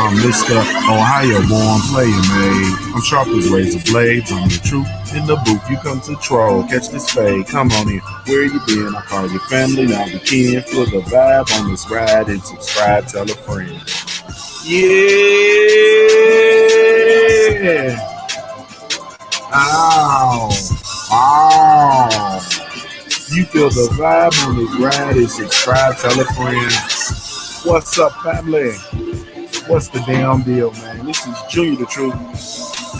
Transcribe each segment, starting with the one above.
I'm Mr. Ohio born player, made. I'm sharp as razor blades. I'm the truth in the booth. You come to troll, catch this fade. Come on in. Where you been? I call your family, now we can feel the vibe on this ride and subscribe, tell a friend. Yeah. Ow. Ow. You feel the vibe on this ride and subscribe, tell a friend. What's up, family? What's the damn deal, man? This is Junior the Truth,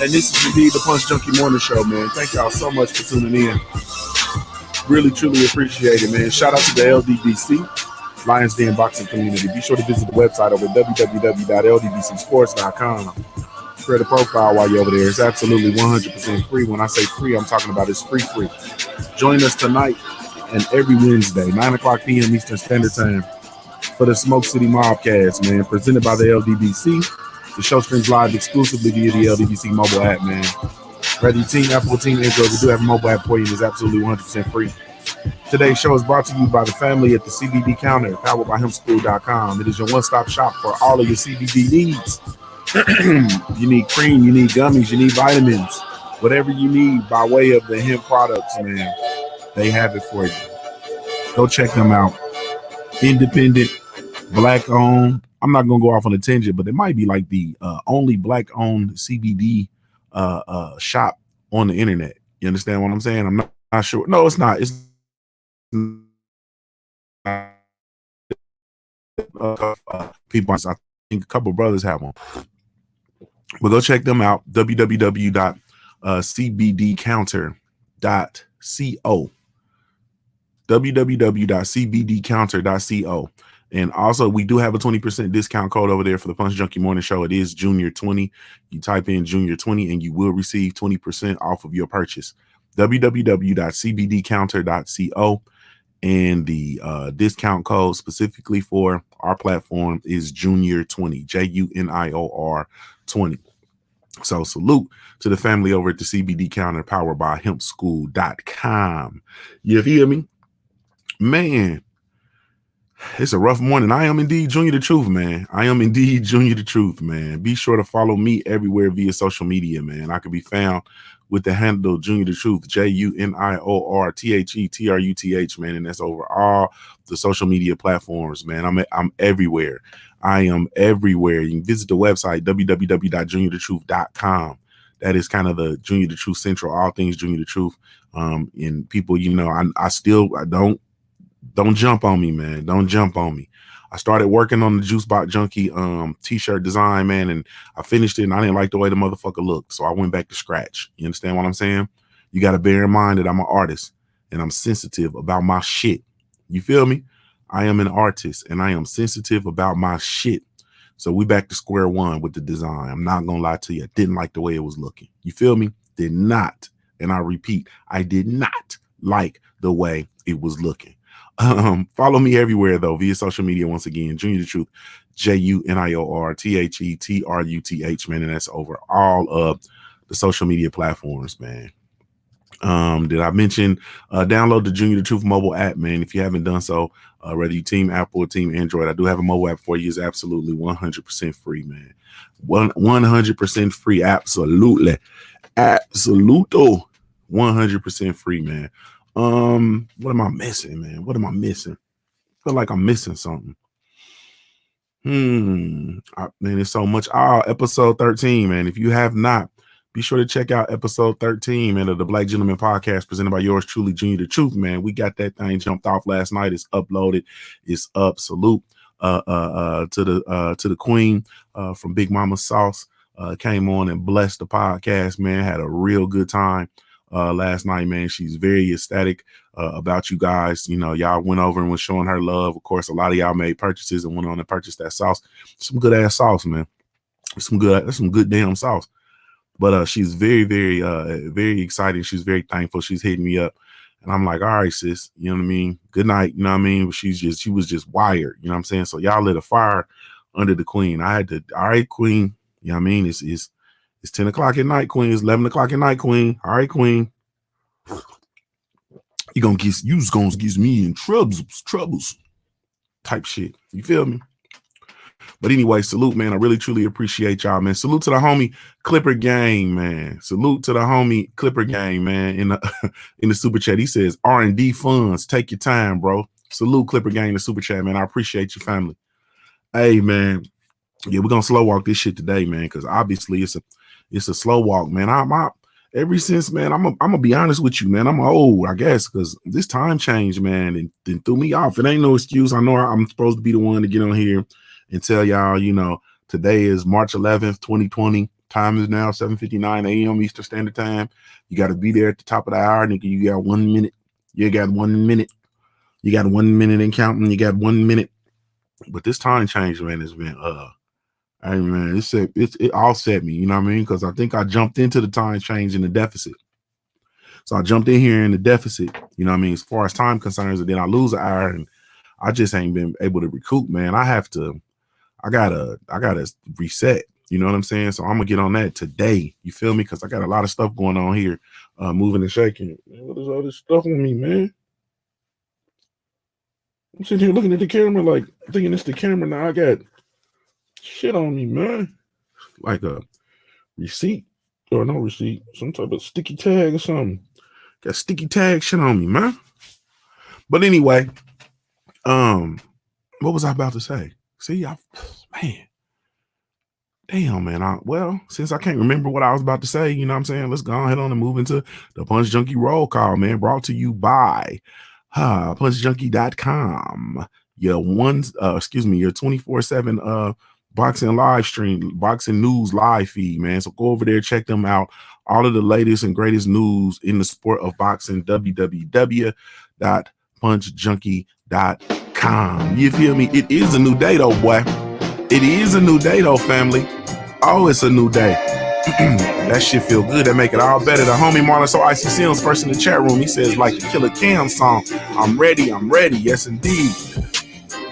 and this is indeed the Punch Junkie Morning Show, man. Thank y'all so much for tuning in. Really, truly appreciate it, man. Shout out to the LDBC, Lions Den Boxing Community. Be sure to visit the website over at www.ldbcsports.com. Create a profile while you're over there. It's absolutely 100% free. When I say free, I'm talking about it's free. Join us tonight and every Wednesday, 9 o'clock p.m. Eastern Standard Time, for the Smoke City Mobcast, man, presented by the LDBC. The show streams live exclusively via the LDBC mobile app, man. Whether you team Apple, team Android, we do have a mobile app for you. It's absolutely 100% free. Today's show is brought to you by the family at the CBD Counter, powered by hempschool.com. It is your one-stop shop for all of your CBD needs. You need cream, you need gummies, you need vitamins. Whatever you need by way of the hemp products, man, they have it for you. Go check them out. Independent, black owned. I'm not gonna go off on a tangent, but it might be like the only black owned CBD shop on the internet. You understand what I'm saying? I'm not sure. No, it's not. It's people. I think a couple of brothers have one, but go check them out. www.cbdcounter.co. www.cbdcounter.co. And also, we do have a 20% discount code over there for the Punch Junkie Morning Show. It is Junior20. You type in Junior20 and you will receive 20% off of your purchase. www.cbdcounter.co. And the discount code specifically for our platform is Junior20, Junior 20. So salute to the family over at the CBD Counter, powered by hempschool.com. You hear me? Man, it's a rough morning. I am indeed Junior the Truth, man. I am indeed Junior the Truth, man. Be sure to follow me everywhere via social media, man. I can be found with the handle Junior the Truth, JUNIORTHETRUTH, man. And that's over all the social media platforms, man. I'm everywhere. I am everywhere. You can visit the website, www.juniorthetruth.com. That is kind of the Junior the Truth Central, all things Junior the Truth. And people, you know, I don't jump on me, man. Don't jump on me. I started working on the Juice Box Junkie t-shirt design, man, and I finished it, and I didn't like the way the motherfucker looked, so I went back to scratch. You understand what I'm saying? You got to bear in mind that I'm an artist, and I'm sensitive about my shit. You feel me? I am an artist, and I am sensitive about my shit. So we back to square one with the design. I'm not going to lie to you. I didn't like the way it was looking. You feel me? Did not. And I repeat, I did not like the way it was looking. Follow me everywhere though via social media. Once again, Junior the Truth, JUNIORTHETRUTH, man, and that's over all of the social media platforms, man. Did I mention download the Junior the Truth mobile app, man? If you haven't done so, whether you team Apple or team Android, I do have a mobile app for you. It's absolutely 100% free, man. 100% free, absolutely, 100% free, man. What am I missing, man? What am I missing? I feel like I'm missing something. Man, it's so much. Episode 13, man. If you have not, be sure to check out episode 13, man, of the Black Gentleman Podcast, presented by yours truly, Junior the Truth, man. We got that thing jumped off last night. It's uploaded. It's up. Salute to the queen from Big Mama Sauce. Came on and blessed the podcast, man. Had a real good time last night, man. She's very ecstatic about you guys. You know, y'all went over and was showing her love. Of course, a lot of y'all made purchases and went on and purchased that sauce. Some good ass sauce, man. That's some good damn sauce. But she's very, very, very excited. She's very thankful. She's hitting me up. And I'm like, all right, sis, you know what I mean? Good night. You know what I mean? But she was just wired. You know what I'm saying? So y'all lit a fire under the queen. I had to, all right, queen. You know what I mean? It's 10 o'clock at night, queen. It's 11 o'clock at night, queen. All right, queen. You gonna get me in troubles type shit. You feel me? But anyway, salute, man. I really truly appreciate y'all, man. Salute to the homie Clipper Gang, man. Salute to the homie Clipper Gang, man. In the in the super chat, he says R&D funds. Take your time, bro. Salute Clipper Gang in the super chat, man. I appreciate you, family. Hey, man. Yeah, we're gonna slow walk this shit today, man, because obviously it's a slow walk, man. I ever since, man, I'm gonna be honest with you, man. I'm old, I guess, because this time change, man, and then threw me off. It ain't no excuse. I know I'm supposed to be the one to get on here and tell y'all, you know, today is March 11th, 2020. Time is now 7:59 a.m. Eastern Standard Time. You got to be there at the top of the hour, nigga. You got 1 minute. You got 1 minute. You got 1 minute and counting. You got 1 minute. But this time change, man, has been hey man, it all set me, you know what I mean? Because I think I jumped into the time change in the deficit. So I jumped in here in the deficit, you know what I mean, as far as time concerns, and then I lose an hour and I just ain't been able to recoup, man. I gotta reset, you know what I'm saying? So I'm gonna get on that today. You feel me? Because I got a lot of stuff going on here, moving and shaking. Man, what is all this stuff on me, man? I'm sitting here looking at the camera like thinking it's the camera. Now I got shit on me, man. Like a receipt or no receipt, some type of sticky tag or something. Got sticky tag shit on me, man. But anyway, what was I about to say? See, man. Damn, man. Well, since I can't remember what I was about to say, you know what I'm saying? Let's go ahead on and move into the Punch Junkie roll call, man. Brought to you by punchjunkie.com. Your 24/7 boxing live stream, boxing news live feed, man. So go over there, check them out. All of the latest and greatest news in the sport of boxing, www.punchjunkie.com. You feel me? It is a new day, though, boy. It is a new day, though, family. Oh, it's a new day. That shit feel good. That make it all better. The homie Marlon So Icy Sims first in the chat room. He says, like the Killer Cam song, I'm ready. Yes, indeed.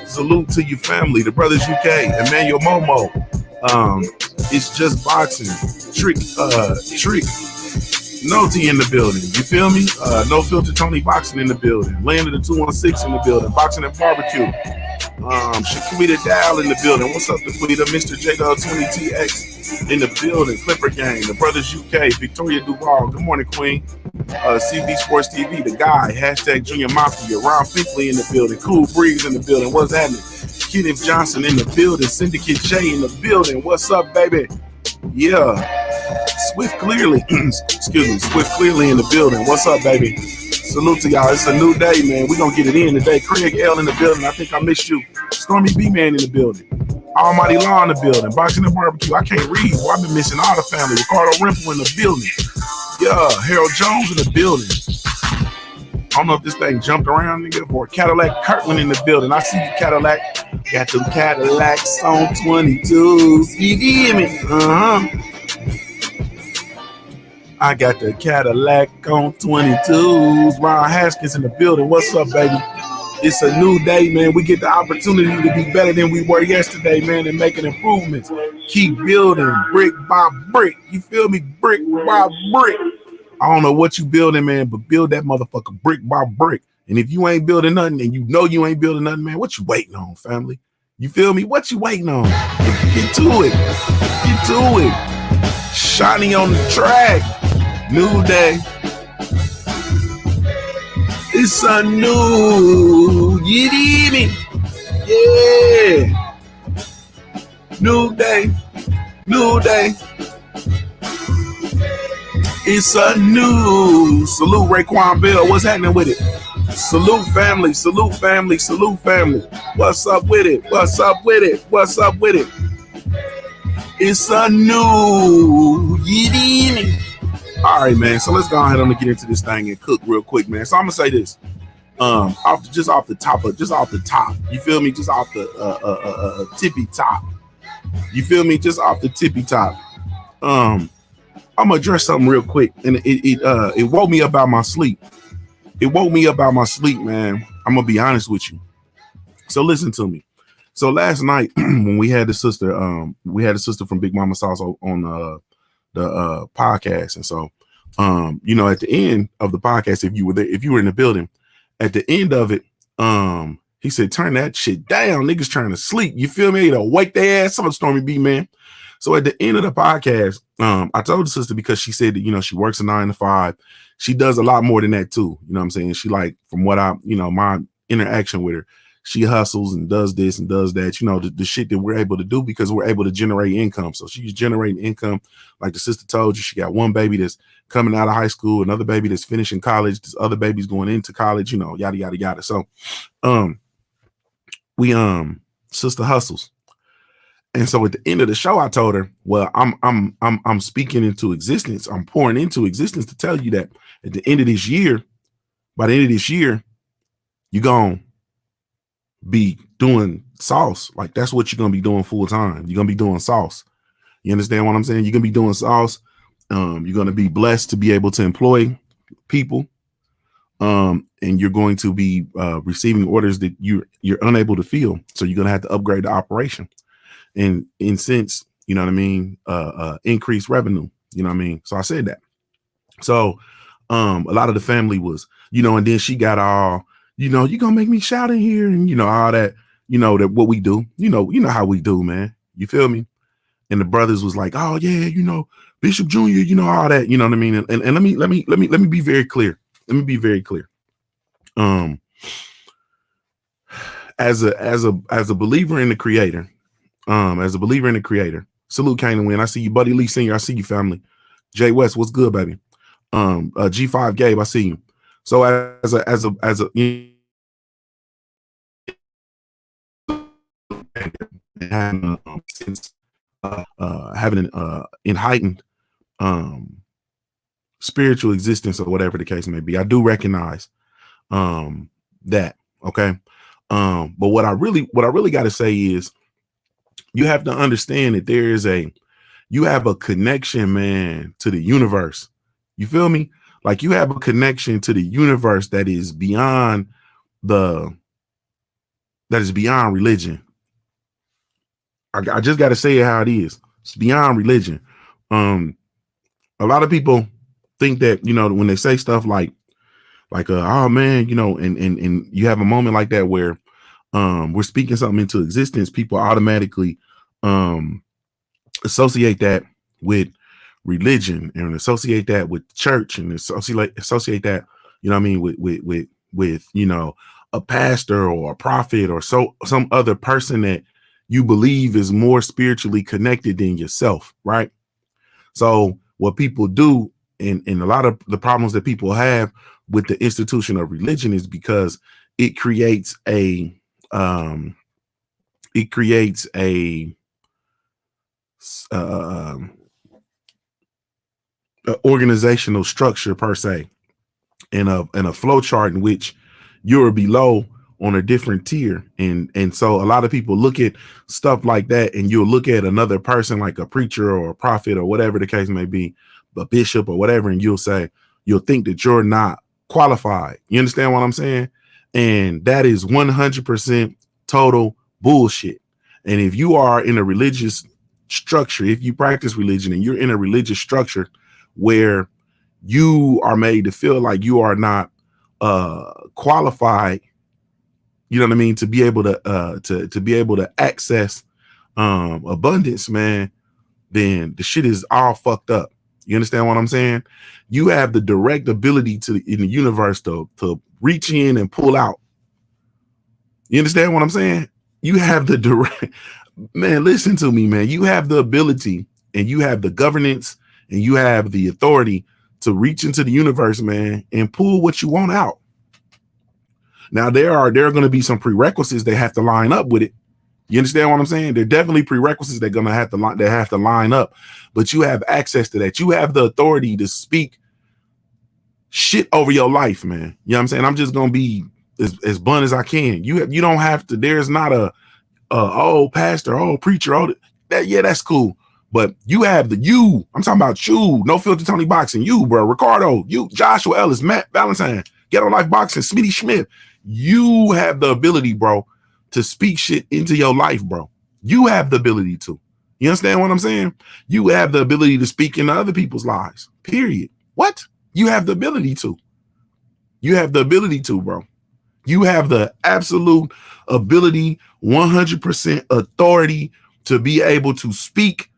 Salute to your family, the Brothers UK, Emmanuel Momo. It's just boxing. Trick. No T in the building. You feel me? No Filter Tony Boxing in the building. Land of the 216 in the building. Boxing and Barbecue. Shaquita Dow in the building. What's up, Shaquita? Mr. JW20TX in the building. Clipper Gang, the Brothers UK, Victoria Duval. Good morning, Queen. CB Sports TV, the guy. Hashtag Junior Mafia. Ron Finkley in the building. Cool Breeze in the building. What's happening? Kenneth Johnson in the building. Syndicate J in the building. What's up, baby? Yeah. Swift Clearly. Excuse me. Swift Clearly in the building. What's up, baby? Salute to y'all. It's a new day, man. We're going to get it in today. Craig L in the building. I think I missed you. Stormy B-Man in the building. Almighty Law in the building. Boxing and Barbecue. I can't read. Well, I've been missing all the family. Ricardo Rimple in the building. Yeah. Harold Jones in the building. I don't know if this thing jumped around, nigga. Or Cadillac Kirtland in the building. I see you, Cadillac. Got them Cadillacs on 22s. You hear me? I got the Cadillac on 22s. Ron Haskins in the building. What's up, baby? It's a new day, man. We get the opportunity to be better than we were yesterday, man, and making improvements. Keep building brick by brick. You feel me? Brick by brick. I don't know what you building, man, but build that motherfucker brick by brick. And if you ain't building nothing and you know you ain't building nothing, man, what you waiting on, family? You feel me? What you waiting on? Get to it. Get to it. Shiny on the track. New day. It's a new evening. Yeah. New day. New day. It's a new. Salute Raekwon Bell. What's happening with it? Salute family. Salute family. Salute family. What's up with it? What's up with it? What's up with it? It's a new evening. All right, man. So let's go ahead and get into this thing and cook real quick, man. So I'm gonna say this, off the top. You feel me? Just off the tippy top. You feel me? Just off the tippy top. I'm gonna address something real quick, and it woke me up out my sleep. It woke me up out my sleep, man. I'm gonna be honest with you. So listen to me. So last night when we had the sister from Big Mama Sauce on the podcast, and so you know, at the end of the podcast, if you were there, if you were in the building, at the end of it, He said, turn that shit down. Niggas trying to sleep. You feel me? Wake their ass up, Stormy B, man. So at the end of the podcast, I told the sister, because she said that, you know, she works a 9 to 5. She does a lot more than that too. You know what I'm saying? She, like, from what I, you know, my interaction with her, she hustles and does this and does that, you know, the shit that we're able to do because we're able to generate income. So she's generating income. Like the sister told you, she got one baby that's coming out of high school, another baby that's finishing college, this other baby's going into college, you know, yada, yada, yada. So, sister hustles. And so at the end of the show, I told her, well, I'm speaking into existence. I'm pouring into existence to tell you that at the end of this year, by the end of this year, you're going to be doing sauce. Like, that's what you're going to be doing full time. You're going to be doing sauce. You understand what I'm saying? You're going to be doing sauce. You're going to be blessed to be able to employ people. And you're going to be receiving orders that you're unable to fill. So you're going to have to upgrade the operation. And in sense, you know what I mean, increase revenue, you know what I mean? So I said that. So a lot of the family was, you know, and then she got all, you know, you gonna make me shout in here and, you know, all that, you know, that what we do, you know how we do, man. You feel me? And the brothers was like, oh yeah, you know, Bishop Jr., you know, all that, you know what I mean? And let me be very clear. Let me be very clear. As a believer in the Creator, salute Kane and Win. I see you, Buddy Lee Senior. I see you, family. Jay West, what's good, baby? G5 Gabe, I see you. So as a you know, since having an enlightened spiritual existence or whatever the case may be, I do recognize that. Okay. But what I really got to say is, you have to understand that you have a connection, man, to the universe. You feel me? Like, you have a connection to the universe that is beyond religion. I just got to say it how it is. It's beyond religion. A lot of people think that, you know, when they say stuff like, oh man, you know, and you have a moment like that where we're speaking something into existence, people automatically associate that with religion and associate that with church and associate that, you know what I mean, with you know, a pastor or a prophet or some other person that you believe is more spiritually connected than yourself, right? So what people do, and a lot of the problems that people have with the institution of religion, is because it creates a organizational structure per se, and a flow chart in which you're below on a different tier. And so a lot of people look at stuff like that, and you'll look at another person like a preacher or a prophet or whatever the case may be, a bishop or whatever, and you'll think that you're not qualified. You understand what I'm saying? And that is 100% total bullshit. And if you are in a religious structure, if you practice religion and you're in a religious structure where you are made to feel like you are not qualified, you know what I mean, to be able to access abundance, man, then the shit is all fucked up. You understand what I'm saying? You have the direct ability in the universe to reach in and pull out. You understand what I'm saying? You have the direct, man, listen to me, man. You have the ability, and you have the governance, and you have the authority to reach into the universe, man, and pull what you want out. Now, there are going to be some prerequisites that have to line up with it. You understand what I'm saying? There are definitely prerequisites that have to line up, but you have access to that. You have the authority to speak shit over your life, man. You know what I'm saying? I'm just going to be as blunt as I can. You don't have to. There's not a pastor, preacher, that. Yeah, that's cool. But you have I'm talking about you, No Filter Tony Boxing, you, bro, Ricardo, you, Joshua Ellis, Matt Valentine, Ghetto Life Boxing, Smitty Schmidt. You have the ability, bro, to speak shit into your life, bro. You have the ability to. You understand what I'm saying? You have the ability to speak into other people's lives, period. What? You have the ability to. You have the ability to, bro. You have the absolute ability, 100% authority to be able to speak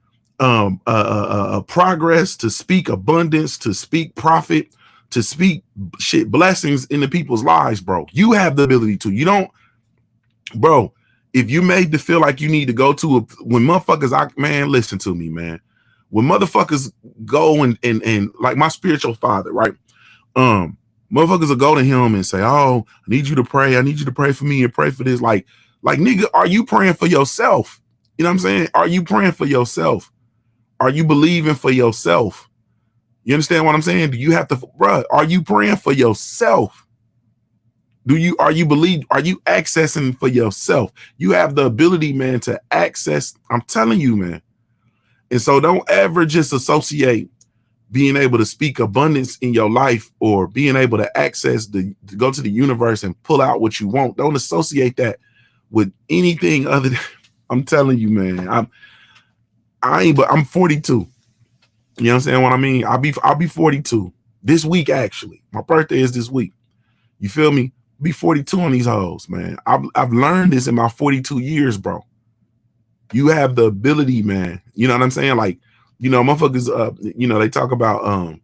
progress, to speak abundance, to speak profit, to speak shit blessings into people's lives, bro. You have the ability to. You don't, bro. If you made to feel like you need to go to when motherfuckers, man, listen to me, man. When motherfuckers go and like my spiritual father, right? Motherfuckers will go to him and say, "Oh, I need you to pray. I need you to pray for me and pray for this." Like nigga, are you praying for yourself? You know what I'm saying? Are you praying for yourself? Are you believing for yourself? You understand what I'm saying? Do you have to, bruh? Are you praying for yourself? Are you accessing for yourself? You have the ability, man, to access. I'm telling you, man. And so don't ever just associate being able to speak abundance in your life or being able to access to go to the universe and pull out what you want. Don't associate that with anything other than, I'm telling you, man, I'm 42. You know what I'm saying? What I mean? I'll be 42 this week, actually. My birthday is this week. You feel me? Be 42 on these hoes, man. I've learned this in my 42 years, bro. You have the ability, man. You know what I'm saying? Like, you know, motherfuckers, they talk about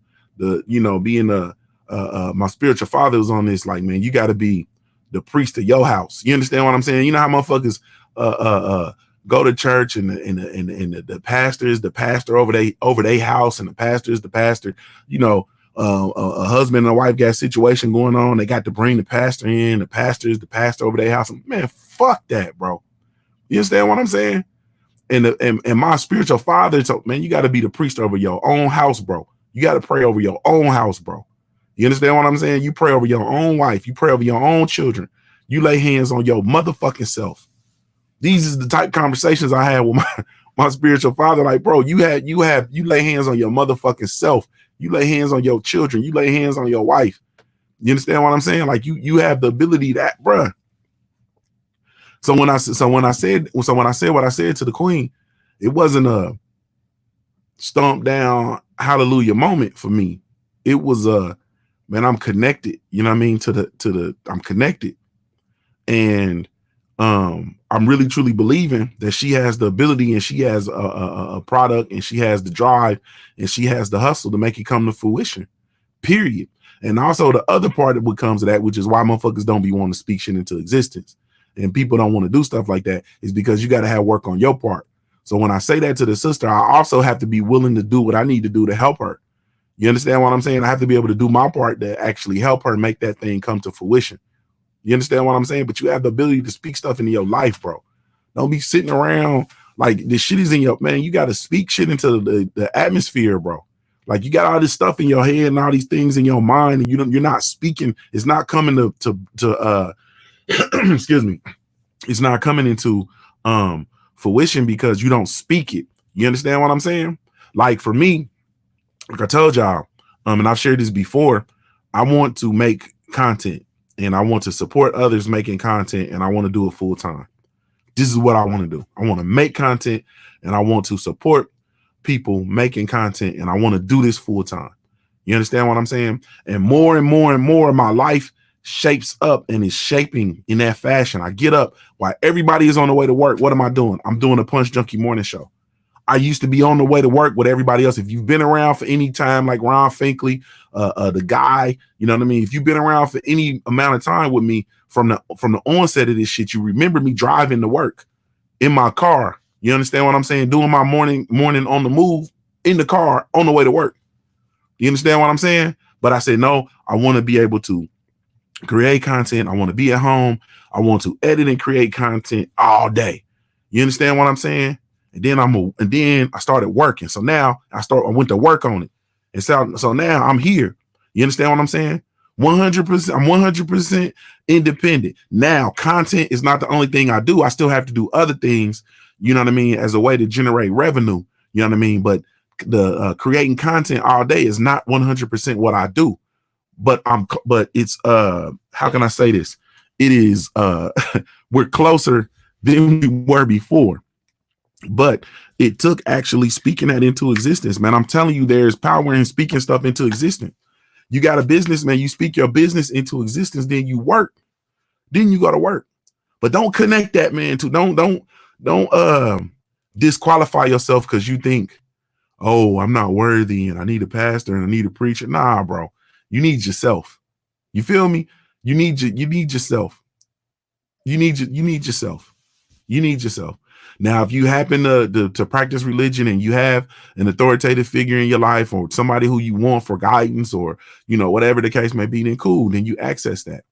being my spiritual father was on this, like, man, you got to be the priest of your house. You understand what I'm saying? You know how motherfuckers go to church and the pastor is the pastor over their house, and the pastor is the pastor. You know, a husband and a wife got a situation going on. They got to bring the pastor in. The pastor is the pastor over their house. Man, fuck that, bro. You understand what I'm saying? And my spiritual father told, man, you got to be the priest over your own house, bro. You got to pray over your own house, bro. You understand what I'm saying? You pray over your own wife. You pray over your own children. You lay hands on your motherfucking self. These is the type of conversations I had with my spiritual father. Like, bro, you lay hands on your motherfucking self. You lay hands on your children. You lay hands on your wife. You understand what I'm saying? Like, you have the ability that, bro. So when I said what I said to the queen, it wasn't a stomp down hallelujah moment for me. It was man, I'm connected. You know what I mean? I'm connected. And I'm really truly believing that she has the ability, and she has a product, and she has the drive, and she has the hustle to make it come to fruition. Period. And also the other part that comes to that, which is why motherfuckers don't be wanting to speak shit into existence, and people don't want to do stuff like that, is because you got to have work on your part. So when I say that to the sister, I also have to be willing to do what I need to do to help her. You understand what I'm saying? I have to be able to do my part to actually help her make that thing come to fruition. You understand what I'm saying? But you have the ability to speak stuff into your life, bro. Don't be sitting around like this shit is in your, man. You got to speak shit into the atmosphere, bro. Like, you got all this stuff in your head and all these things in your mind, and you're not speaking. It's not coming to excuse me. It's not coming into fruition because you don't speak it. You understand what I'm saying? Like, for me, like I told y'all, and I've shared this before, I want to make content, and I want to support others making content, and I want to do it full time. This is what I want to do. I want to make content, and I want to support people making content, and I want to do this full time. You understand what I'm saying? And more and more of my life shapes up and is shaping in that fashion. I get up while everybody is on the way to work. What am I doing? I'm doing a Punch Junkie morning show. I used to be on the way to work with everybody else. If you've been around for any time, like Ron Finkley, the guy, you know what I mean? If you've been around for any amount of time with me from the onset of this shit, you remember me driving to work in my car. You understand what I'm saying? Doing my morning on the move in the car on the way to work. You understand what I'm saying? But I said, no, I want to be able to create content. I want to be at home. I want to edit and create content all day. You understand what I'm saying? And then I started working. So now I went to work on it. And so now I'm here. You understand what I'm saying? 100%. I'm 100% independent. Now, content is not the only thing I do. I still have to do other things, you know what I mean, as a way to generate revenue. You know what I mean? But the creating content all day is not 100% what I do. But it's how can I say this? It is we're closer than we were before. But it took actually speaking that into existence, man. I'm telling you, there's power in speaking stuff into existence. You got a business, man. You speak your business into existence, then you work. Then you go to work. But don't connect that, man, to don't disqualify yourself because you think, oh, I'm not worthy and I need a pastor and I need a preacher. Nah, bro. You need yourself. You feel me? You need yourself. You need yourself. You need yourself. Now, if you happen to practice religion and you have an authoritative figure in your life or somebody who you want for guidance or, whatever the case may be, then cool. Then you access that.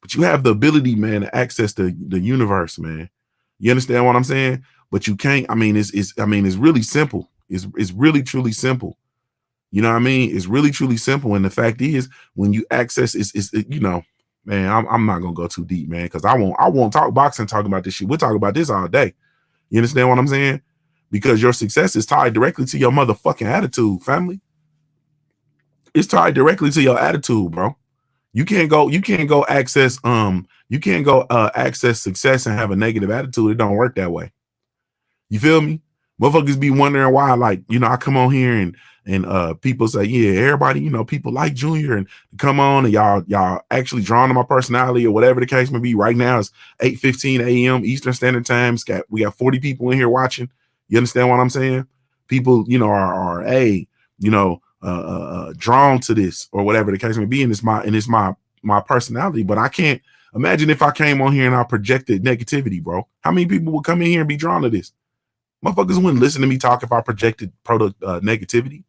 But you have the ability, man, to access the universe, man. You understand what I'm saying? But you can't. I mean, it's really simple. It's really truly simple. You know what I mean? It's really truly simple. And the fact is, when you access, man, I'm not gonna go too deep, man, because I won't talk boxing talking about this shit. We'll talk about this all day. You understand what I'm saying? Because your success is tied directly to your motherfucking attitude, family. It's tied directly to your attitude, bro. You can't go access success and have a negative attitude. It don't work that way. You feel me? Motherfuckers be wondering why, like, I come on here and people say, yeah, everybody, people like Junior and come on and y'all actually drawn to my personality or whatever the case may be. Right now it's 8:15 a.m. Eastern Standard Time. We got 40 people in here watching. You understand what I'm saying? People, are drawn to this or whatever the case may be, and it's my personality. But I can't imagine if I came on here and I projected negativity, bro. How many people would come in here and be drawn to this? Motherfuckers wouldn't listen to me talk if I projected negativity.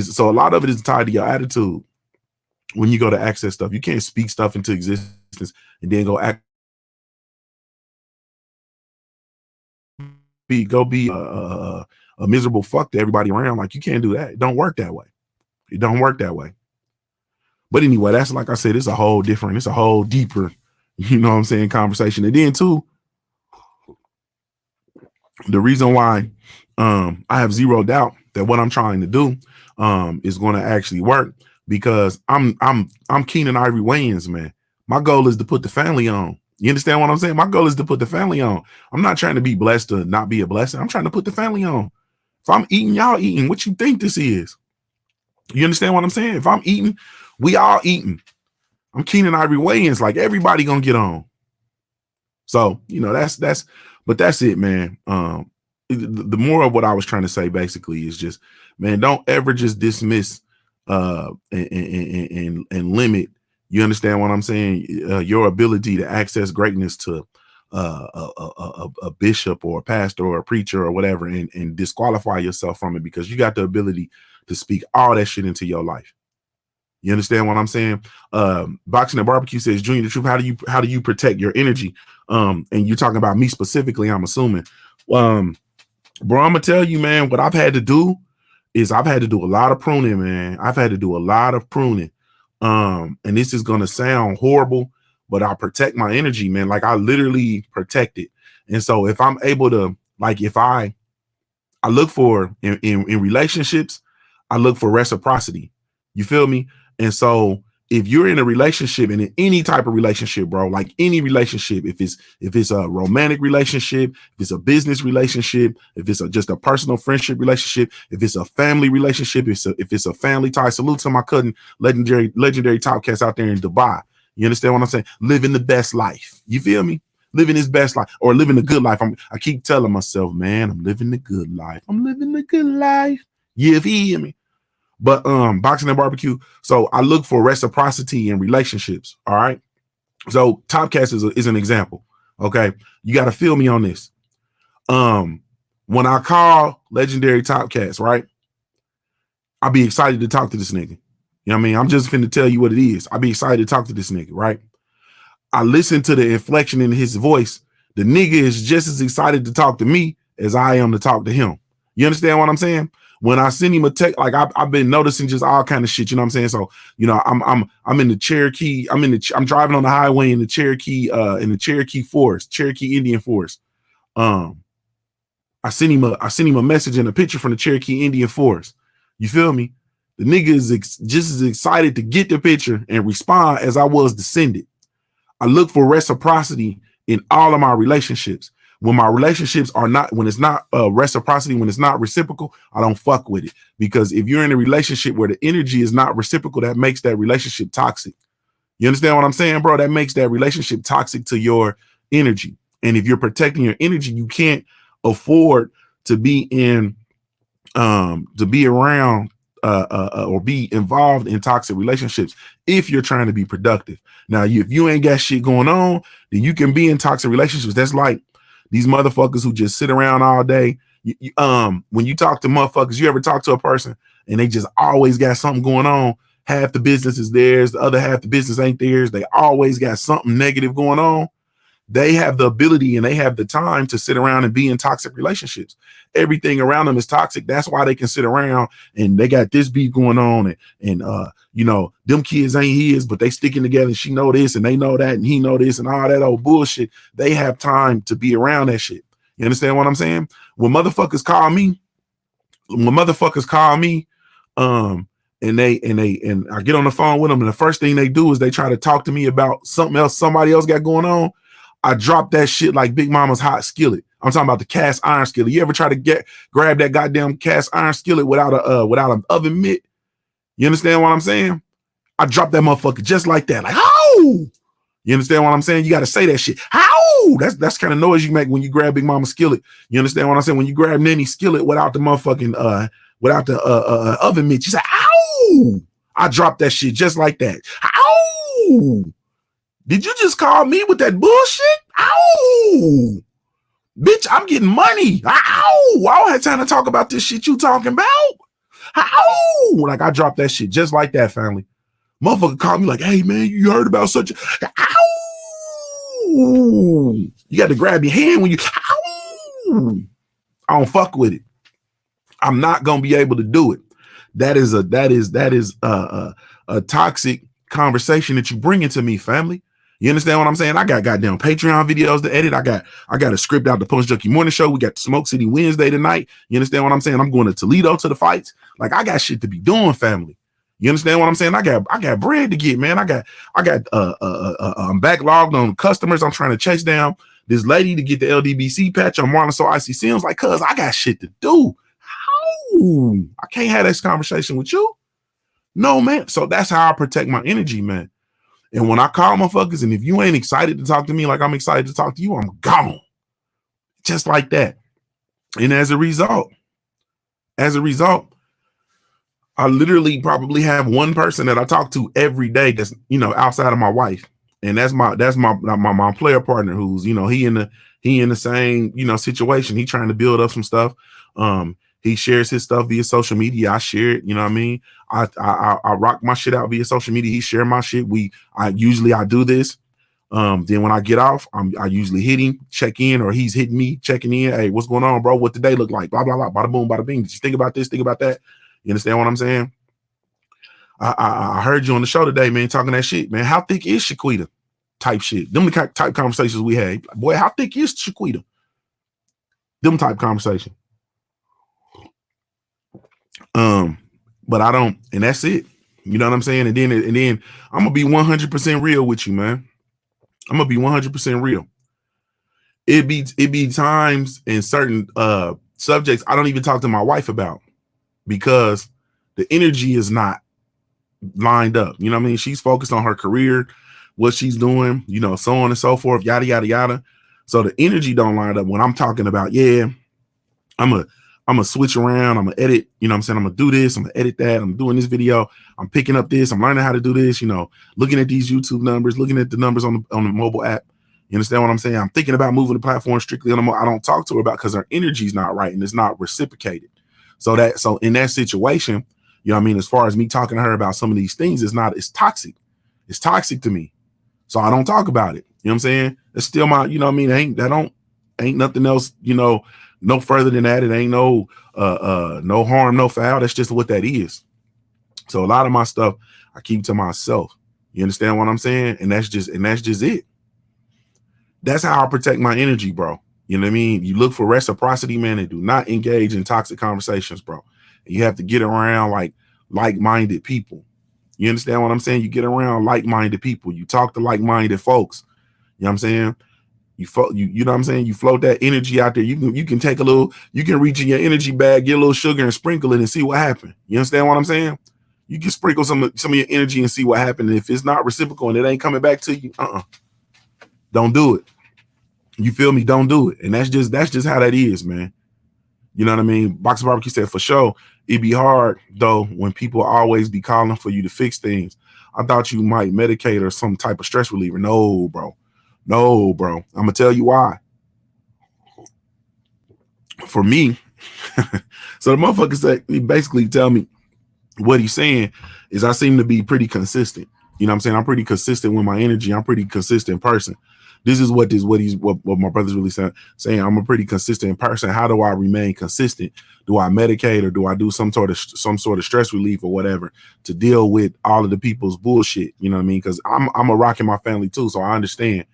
So a lot of it is tied to your attitude. When you go to access stuff, you can't speak stuff into existence and then go be a miserable fuck to everybody around. Like, you can't do that. It don't work that way. It don't work that way. But anyway, that's, like I said, it's a whole deeper, conversation. And then too, the reason why I have zero doubt that what I'm trying to do is going to actually work, because I'm Keenan Ivory Wayans, man. My goal is to put the family on. You understand what I'm saying? My goal is to put the family on. I'm not trying to be blessed to not be a blessing. I'm trying to put the family on. If I'm eating, y'all eating. What you think this is? You understand what I'm saying? If I'm eating, we all eating. I'm Keenan Ivory Wayans. Like, everybody gonna get on. So, but that's it, man. The more of what I was trying to say basically is just, man, don't ever just dismiss and limit. You understand what I'm saying? Your ability to access greatness to a bishop or a pastor or a preacher or whatever, and disqualify yourself from it, because you got the ability to speak all that shit into your life. You understand what I'm saying? Boxing and Barbecue says, Junior, the truth, how do you protect your energy? And you're talking about me specifically, I'm assuming. Bro, I'm gonna tell you, man, what I've had to do is I've had to do a lot of pruning, man. I've had to do a lot of pruning. And this is gonna sound horrible, but I protect my energy, man. Like, I literally protect it. And so if I'm able to, like, if I look for in relationships, I look for reciprocity. You feel me? And so if you're in a relationship, and in any type of relationship, bro, like any relationship, if it's a romantic relationship, if it's a business relationship, if it's just a personal friendship relationship, if it's a family relationship, if it's a family tie. Salute to my cousin, legendary top cats out there in Dubai. You understand what I'm saying? Living the best life. You feel me? Living his best life, or living the good life. I keep telling myself, man, I'm living the good life. I'm living the good life. Yeah, if you hear me. But Boxing and Barbecue. So I look for reciprocity in relationships. All right. So Topcast is an example. Okay. You got to feel me on this. When I call legendary Topcast, right, I'll be excited to talk to this nigga. You know what I mean? I'm just finna tell you what it is. I'll be excited to talk to this nigga, right? I listen to the inflection in his voice. The nigga is just as excited to talk to me as I am to talk to him. You understand what I'm saying? When I send him a text, like I've been noticing just all kind of shit. You know what I'm saying? So, I'm in the Cherokee. I'm driving on the highway in the Cherokee forest, Cherokee Indian forest. I sent him a message and a picture from the Cherokee Indian forest. You feel me? The nigga is just as excited to get the picture and respond as I was to send it. I look for reciprocity in all of my relationships. When my relationships are not, when it's not reciprocity, when it's not reciprocal, I don't fuck with it. Because if you're in a relationship where the energy is not reciprocal, that makes that relationship toxic. You understand what I'm saying, bro? That makes that relationship toxic to your energy. And if you're protecting your energy, you can't afford to be around or be involved in toxic relationships if you're trying to be productive. Now, if you ain't got shit going on, then you can be in toxic relationships. That's like these motherfuckers who just sit around all day. When you talk to motherfuckers, you ever talk to a person and they just always got something going on? Half the business is theirs, the other half the business ain't theirs. They always got something negative going on. They have the ability and they have the time to sit around and be in toxic relationships. Everything around them is toxic. That's why they can sit around and they got this beef going on, and them kids ain't his, but they sticking together, and she know this and they know that and he know this and all that old bullshit. They have time to be around that shit. You understand what I'm saying? When motherfuckers call me, and I get on the phone with them, and the first thing they do is they try to talk to me about something else somebody else got going on. I drop that shit like Big Mama's hot skillet. I'm talking about the cast iron skillet. You ever try to grab that goddamn cast iron skillet without an oven mitt? You understand what I'm saying? I drop that motherfucker just like that. Like, how? You understand what I'm saying? You got to say that shit. How? That's kind of noise you make when you grab Big Mama's skillet. You understand what I'm saying? When you grab Nanny's skillet without the motherfucking without the oven mitt, you say, ow! I dropped that shit just like that. Ow! Did you just call me with that bullshit? Ow! Bitch, I'm getting money. Ow! I don't have time to talk about this shit you talking about. Ow! Like, I dropped that shit just like that, family. Motherfucker called me like, hey, man, you heard about such a... Ow! You got to grab your hand when you... Ow! I don't fuck with it. I'm not going to be able to do it. That is a toxic conversation that you bring into me, family. You understand what I'm saying? I got goddamn Patreon videos to edit. I got a script out the Post Junkie Morning Show. We got the Smoke City Wednesday tonight. You understand what I'm saying? I'm going to Toledo to the fights. Like, I got shit to be doing, family. You understand what I'm saying? I got bread to get, man. I'm backlogged on customers. I'm trying to chase down this lady to get the LDBC patch on Marlon So Icy Sims. Like, cuz I got shit to do. How? I can't have this conversation with you. No, man. So that's how I protect my energy, man. And when I call motherfuckers, and if you ain't excited to talk to me like I'm excited to talk to you, I'm gone. Just like that. And as a result, I literally probably have one person that I talk to every day that's, outside of my wife. And that's my player partner who's, he in the same, situation. He trying to build up some stuff. He shares his stuff via social media. I share it. You know what I mean? I rock my shit out via social media. He share my shit. I do this. Then when I get off, I usually hit him, check in, or he's hitting me, checking in. Hey, what's going on, bro? What the day look like? Blah, blah, blah, bada boom, bada bing. Did you think about this? Think about that? You understand what I'm saying? I heard you on the show today, man, talking that shit, man. How thick is Shaquita? Type shit. Them the type conversations we had. Boy, how thick is Shaquita? Them type conversation. But I don't, and that's it. You know what I'm saying? And then I'm gonna be 100% real with you, man. I'm gonna be 100% real. It be times in certain subjects I don't even talk to my wife about because the energy is not lined up. You know what I mean? She's focused on her career, what she's doing, so on and so forth, yada yada yada. So the energy don't line up when I'm talking about, I'm gonna switch around. I'm gonna edit. You know what I'm saying? I'm gonna do this. I'm gonna edit that. I'm doing this video. I'm picking up this. I'm learning how to do this. Looking at these YouTube numbers, looking at the numbers on the mobile app. You understand what I'm saying? I'm thinking about moving the platform strictly on the I don't talk to her about because her energy's not right and it's not reciprocated. So in that situation, you know what I mean? As far as me talking to her about some of these things, it's toxic. It's toxic to me. So I don't talk about it. You know what I'm saying? It's still my, you know what I mean? Ain't nothing else, no further than that. It ain't no harm, no foul. That's just what that is. So a lot of my stuff I keep to myself. You understand what I'm saying? And that's just it. That's how I protect my energy, bro. You know what I mean? You look for reciprocity, man, and do not engage in toxic conversations, bro. And you have to get around like-minded people. You understand what I'm saying? You get around like-minded people. You talk to like-minded folks. You know what I'm saying? You know what I'm saying? You float that energy out there. You can take you can reach in your energy bag, get a little sugar and sprinkle it and see what happens. You understand what I'm saying? You can sprinkle some of your energy and see what happens. If it's not reciprocal and it ain't coming back to you, don't do it. You feel me? Don't do it. And that's just how that is, man. You know what I mean? Boxer Barbecue said for sure, it'd be hard though when people always be calling for you to fix things. I thought you might medicate or some type of stress reliever. No, bro. No, bro. I'm gonna tell you why. For me, so the motherfucker said, he basically tell me what he's saying is I seem to be pretty consistent. You know what I'm saying? I'm pretty consistent with my energy. I'm pretty consistent person. This is what my brother's really saying. I'm a pretty consistent person. How do I remain consistent? Do I medicate or do I do some sort of stress relief or whatever to deal with all of the people's bullshit? You know what I mean? Because I'm a rock in my family too, so I understand.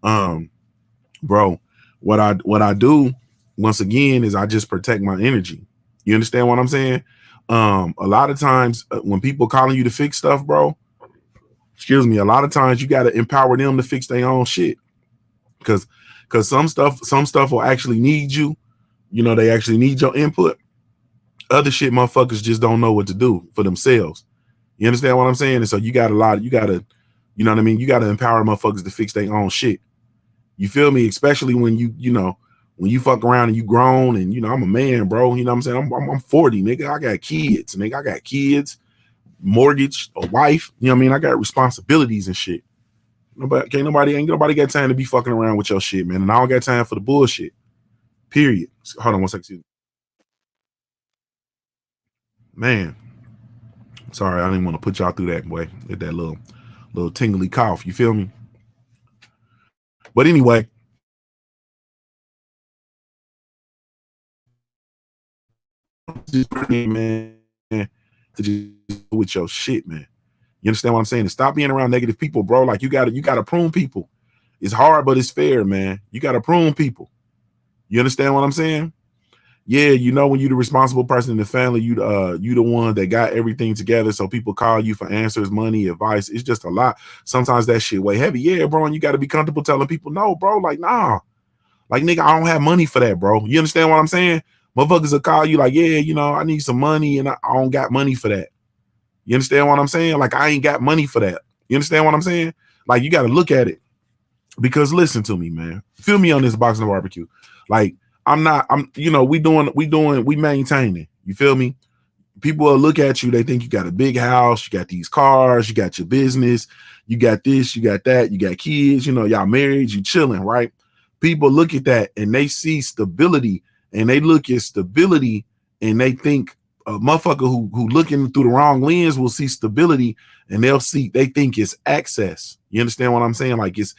Bro, what I do once again is I just protect my energy. You understand what I'm saying? A lot of times when people calling you to fix stuff, bro, excuse me, a lot of times you got to empower them to fix their own shit. Because some stuff will actually need you. You know, they actually need your input. Other shit motherfuckers just don't know what to do for themselves. You understand what I'm saying? And so you know what I mean? You got to empower motherfuckers to fix their own shit. You feel me? Especially when when you fuck around and you grown and, I'm a man, bro. You know what I'm saying? I'm 40, nigga. I got kids, nigga. I got kids, mortgage, a wife. You know what I mean? I got responsibilities and shit. Ain't nobody got time to be fucking around with your shit, man. And I don't got time for the bullshit. Period. Hold on one second. Man. Sorry, I didn't want to put y'all through that, boy. With that little tingly cough. You feel me? But anyway. Man, to just with your shit, man. You understand what I'm saying? And stop being around negative people, bro. Like you gotta prune people. It's hard, but it's fair, man. You gotta prune people. You understand what I'm saying? Yeah, when you're the responsible person in the family, you the one that got everything together. So people call you for answers, money, advice. It's just a lot. Sometimes that shit way heavy. Yeah, bro. And you got to be comfortable telling people, no, bro. Like, nah. Like, nigga, I don't have money for that, bro. You understand what I'm saying? Motherfuckers will call you like, yeah, I need some money and I don't got money for that. You understand what I'm saying? Like, I ain't got money for that. You understand what I'm saying? Like, you got to look at it. Because listen to me, man. Feel me on this Boxing Barbecue. Like, we maintaining. You feel me? People will look at you. They think you got a big house. You got these cars. You got your business. You got this. You got that. You got kids. Y'all married. You chilling, right? People look at that and they see stability and they look at stability and they think a motherfucker who looking through the wrong lens will see stability and they think it's access. You understand what I'm saying? Like it's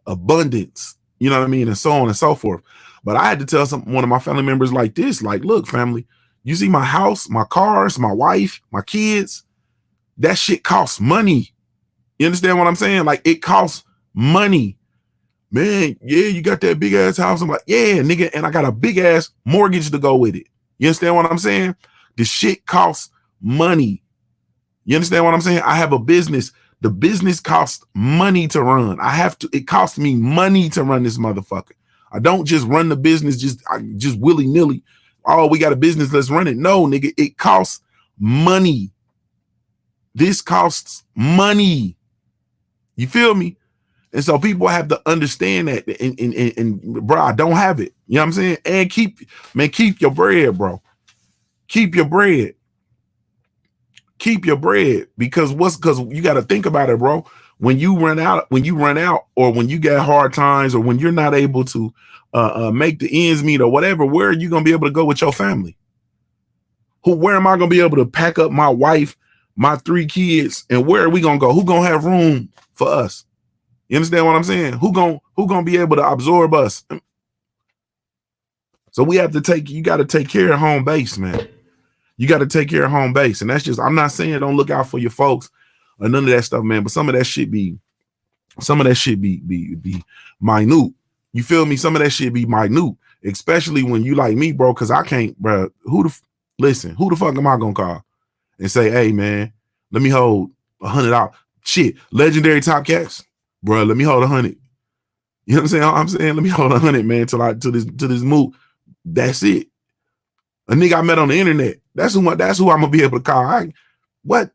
abundance, you know what I mean? And so on and so forth. But I had to tell one of my family members like this, like, look, family, you see my house, my cars, my wife, my kids, that shit costs money. You understand what I'm saying? Like it costs money. Man, yeah, you got that big ass house. I'm like, yeah, nigga, and I got a big ass mortgage to go with it. You understand what I'm saying? The shit costs money. You understand what I'm saying? I have a business. The business costs money to run. It costs me money to run this motherfucker. I don't just run the business just willy-nilly. Oh, we got a business, let's run it. No, nigga, it costs money. This costs money. You feel me? And so people have to understand that. And bro, I don't have it. You know what I'm saying? And keep your bread, bro. Keep your bread. Keep your bread because you got to think about it, bro. When you run out, or when you get hard times, or when you're not able to make the ends meet or whatever, where are you gonna be able to go with your family? Where am I gonna be able to pack up my wife, my 3 kids, and where are we gonna go? Who gonna have room for us? You understand what I'm saying? Who gonna be able to absorb us? So we have to you got to take care of home base, man. You got to take care of home base. And that's just, I'm not saying don't look out for your folks or none of that stuff, man. But some of that shit be minute. You feel me? Some of that shit be minute, especially when you like me, bro. Cause I can't, bro. Who the fuck am I gonna call and say, hey man, let me hold $100? Shit, legendary top cats, bro. Let me hold 100. You know what I'm saying? Let me hold 100, man, till this move. That's it. A nigga I met on the internet. That's who I'm gonna be able to call. What?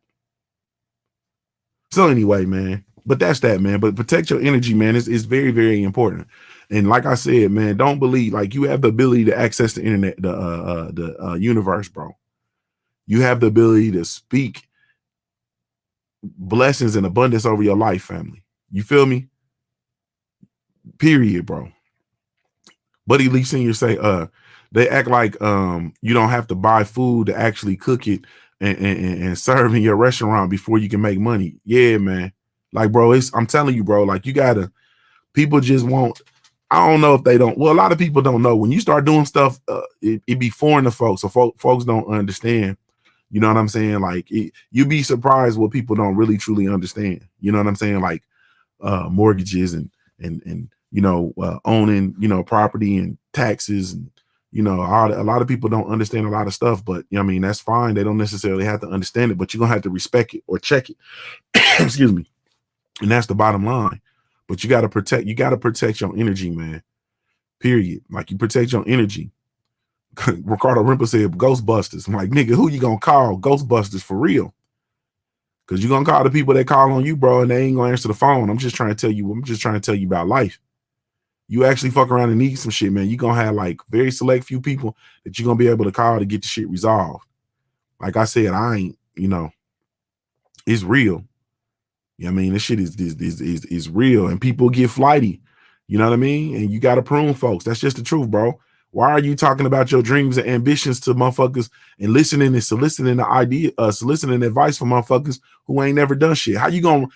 So anyway, man. But that's that, man. But protect your energy, man. It's very, very important. And like I said, man, don't believe like you have the ability to access the internet, the universe, bro. You have the ability to speak blessings and abundance over your life, family. You feel me? Period, bro. Buddy Lee Sr. say, they act like you don't have to buy food to actually cook it and serve in your restaurant before you can make money. Yeah, man. Like, bro, I'm telling you, bro, like you gotta, people just won't, I don't know if they don't, well, a lot of people don't know. When you start doing stuff, it be foreign to folks, so folks don't understand. You know what I'm saying? Like, you be surprised what people don't really truly understand. You know what I'm saying? Like, mortgages and owning property and taxes and a lot of people don't understand a lot of stuff, but I mean that's fine. They don't necessarily have to understand it, but you're gonna have to respect it or check it. Excuse me. And that's the bottom line. But you gotta protect your energy, man. Period. Like you protect your energy. Ricardo Rimpa said Ghostbusters. I'm like, nigga, who you gonna call? Ghostbusters for real. Because you're gonna call the people that call on you, bro, and they ain't gonna answer the phone. I'm just trying to tell you about life. You actually fuck around and need some shit, man. You're gonna have like very select few people that you're gonna be able to call to get the shit resolved. Like I said, I ain't, it's real. You know what I mean? This shit is real, and people get flighty. You know what I mean? And you gotta prune folks. That's just the truth, bro. Why are you talking about your dreams and ambitions to motherfuckers and listening and soliciting the idea, soliciting advice from motherfuckers who ain't never done shit? How you gonna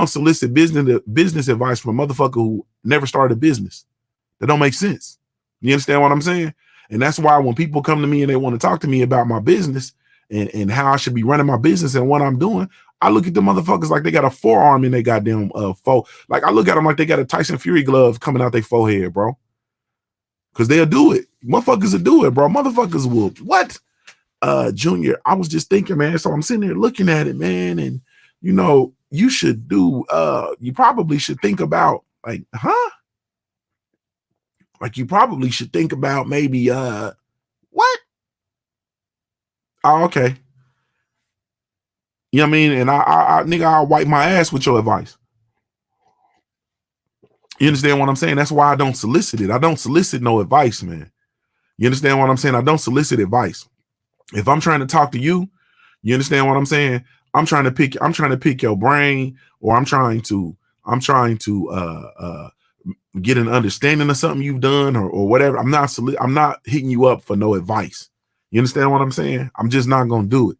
solicit business advice from a motherfucker who never started a business? That don't make sense. You understand what I'm saying? And that's why when people come to me and they want to talk to me about my business and how I should be running my business and what I'm doing, I look at the motherfuckers like they got a forearm in their goddamn like I look at them like they got a Tyson Fury glove coming out their forehead, bro. Because they'll do it. Motherfuckers will do it, bro. Motherfuckers will. What? Junior, I was just thinking, man. So I'm sitting there looking at it, man. And, you should you probably should think about, like, huh? Like, you probably should think about maybe, what? Oh, okay. You know what I mean? And nigga, I'll wipe my ass with your advice. You understand what I'm saying? That's why I don't solicit it. I don't solicit no advice, man. You understand what I'm saying? I don't solicit advice. If I'm trying to talk to you, you understand what I'm saying? I'm trying to pick your brain, or I'm trying to get an understanding of something you've done or whatever. I'm not hitting you up for no advice. You understand what I'm saying? I'm just not gonna do it.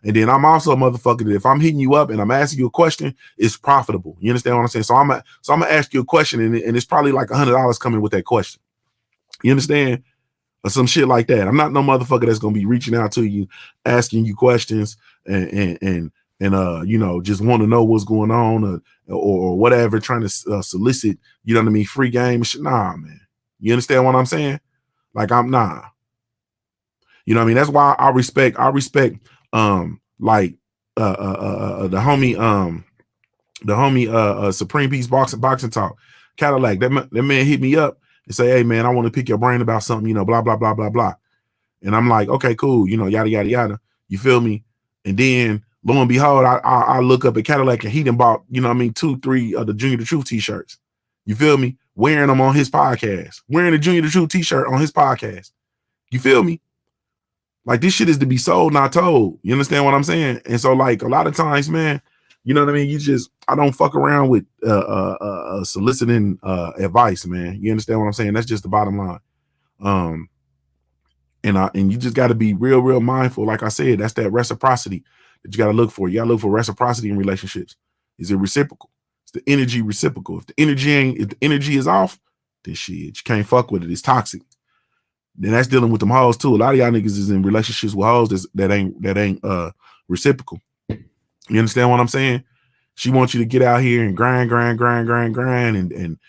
And then I'm also a motherfucker that if I'm hitting you up and I'm asking you a question, it's profitable. You understand what I'm saying? So I'm gonna ask you a question, and it's probably like $100 coming with that question. You understand? Or some shit like that. I'm not no motherfucker that's gonna be reaching out to you, asking you questions, and just want to know what's going on or whatever, trying to solicit, you know what I mean, free game. Nah, man. You understand what I'm saying? Like I'm nah. You know what I mean? That's why I respect the homie Supreme Peace boxing talk Cadillac. That man hit me up and say, hey man, I want to pick your brain about something, blah blah blah blah blah. And I'm like, okay, cool, yada yada yada. You feel me? And then lo and behold, I look up at Cadillac and he done bought, 2-3 of the Junior the Truth t-shirts. You feel me? Wearing them on his podcast, wearing the Junior the Truth t-shirt on his podcast. You feel me? Like this shit is to be sold, not told. You understand what I'm saying? And so like a lot of times, man, you know what I mean? I don't fuck around with soliciting advice, man. You understand what I'm saying? That's just the bottom line. And you just got to be real mindful. Like I said, that's that reciprocity that you got to look for. You got to look for reciprocity in relationships. Is it reciprocal? Is the energy reciprocal? If the energy is off, then shit, you can't fuck with it. It's toxic. Then that's dealing with them hoes too. A lot of y'all niggas is in relationships with hoes that ain't reciprocal. You understand what I'm saying? She wants you to get out here and grind and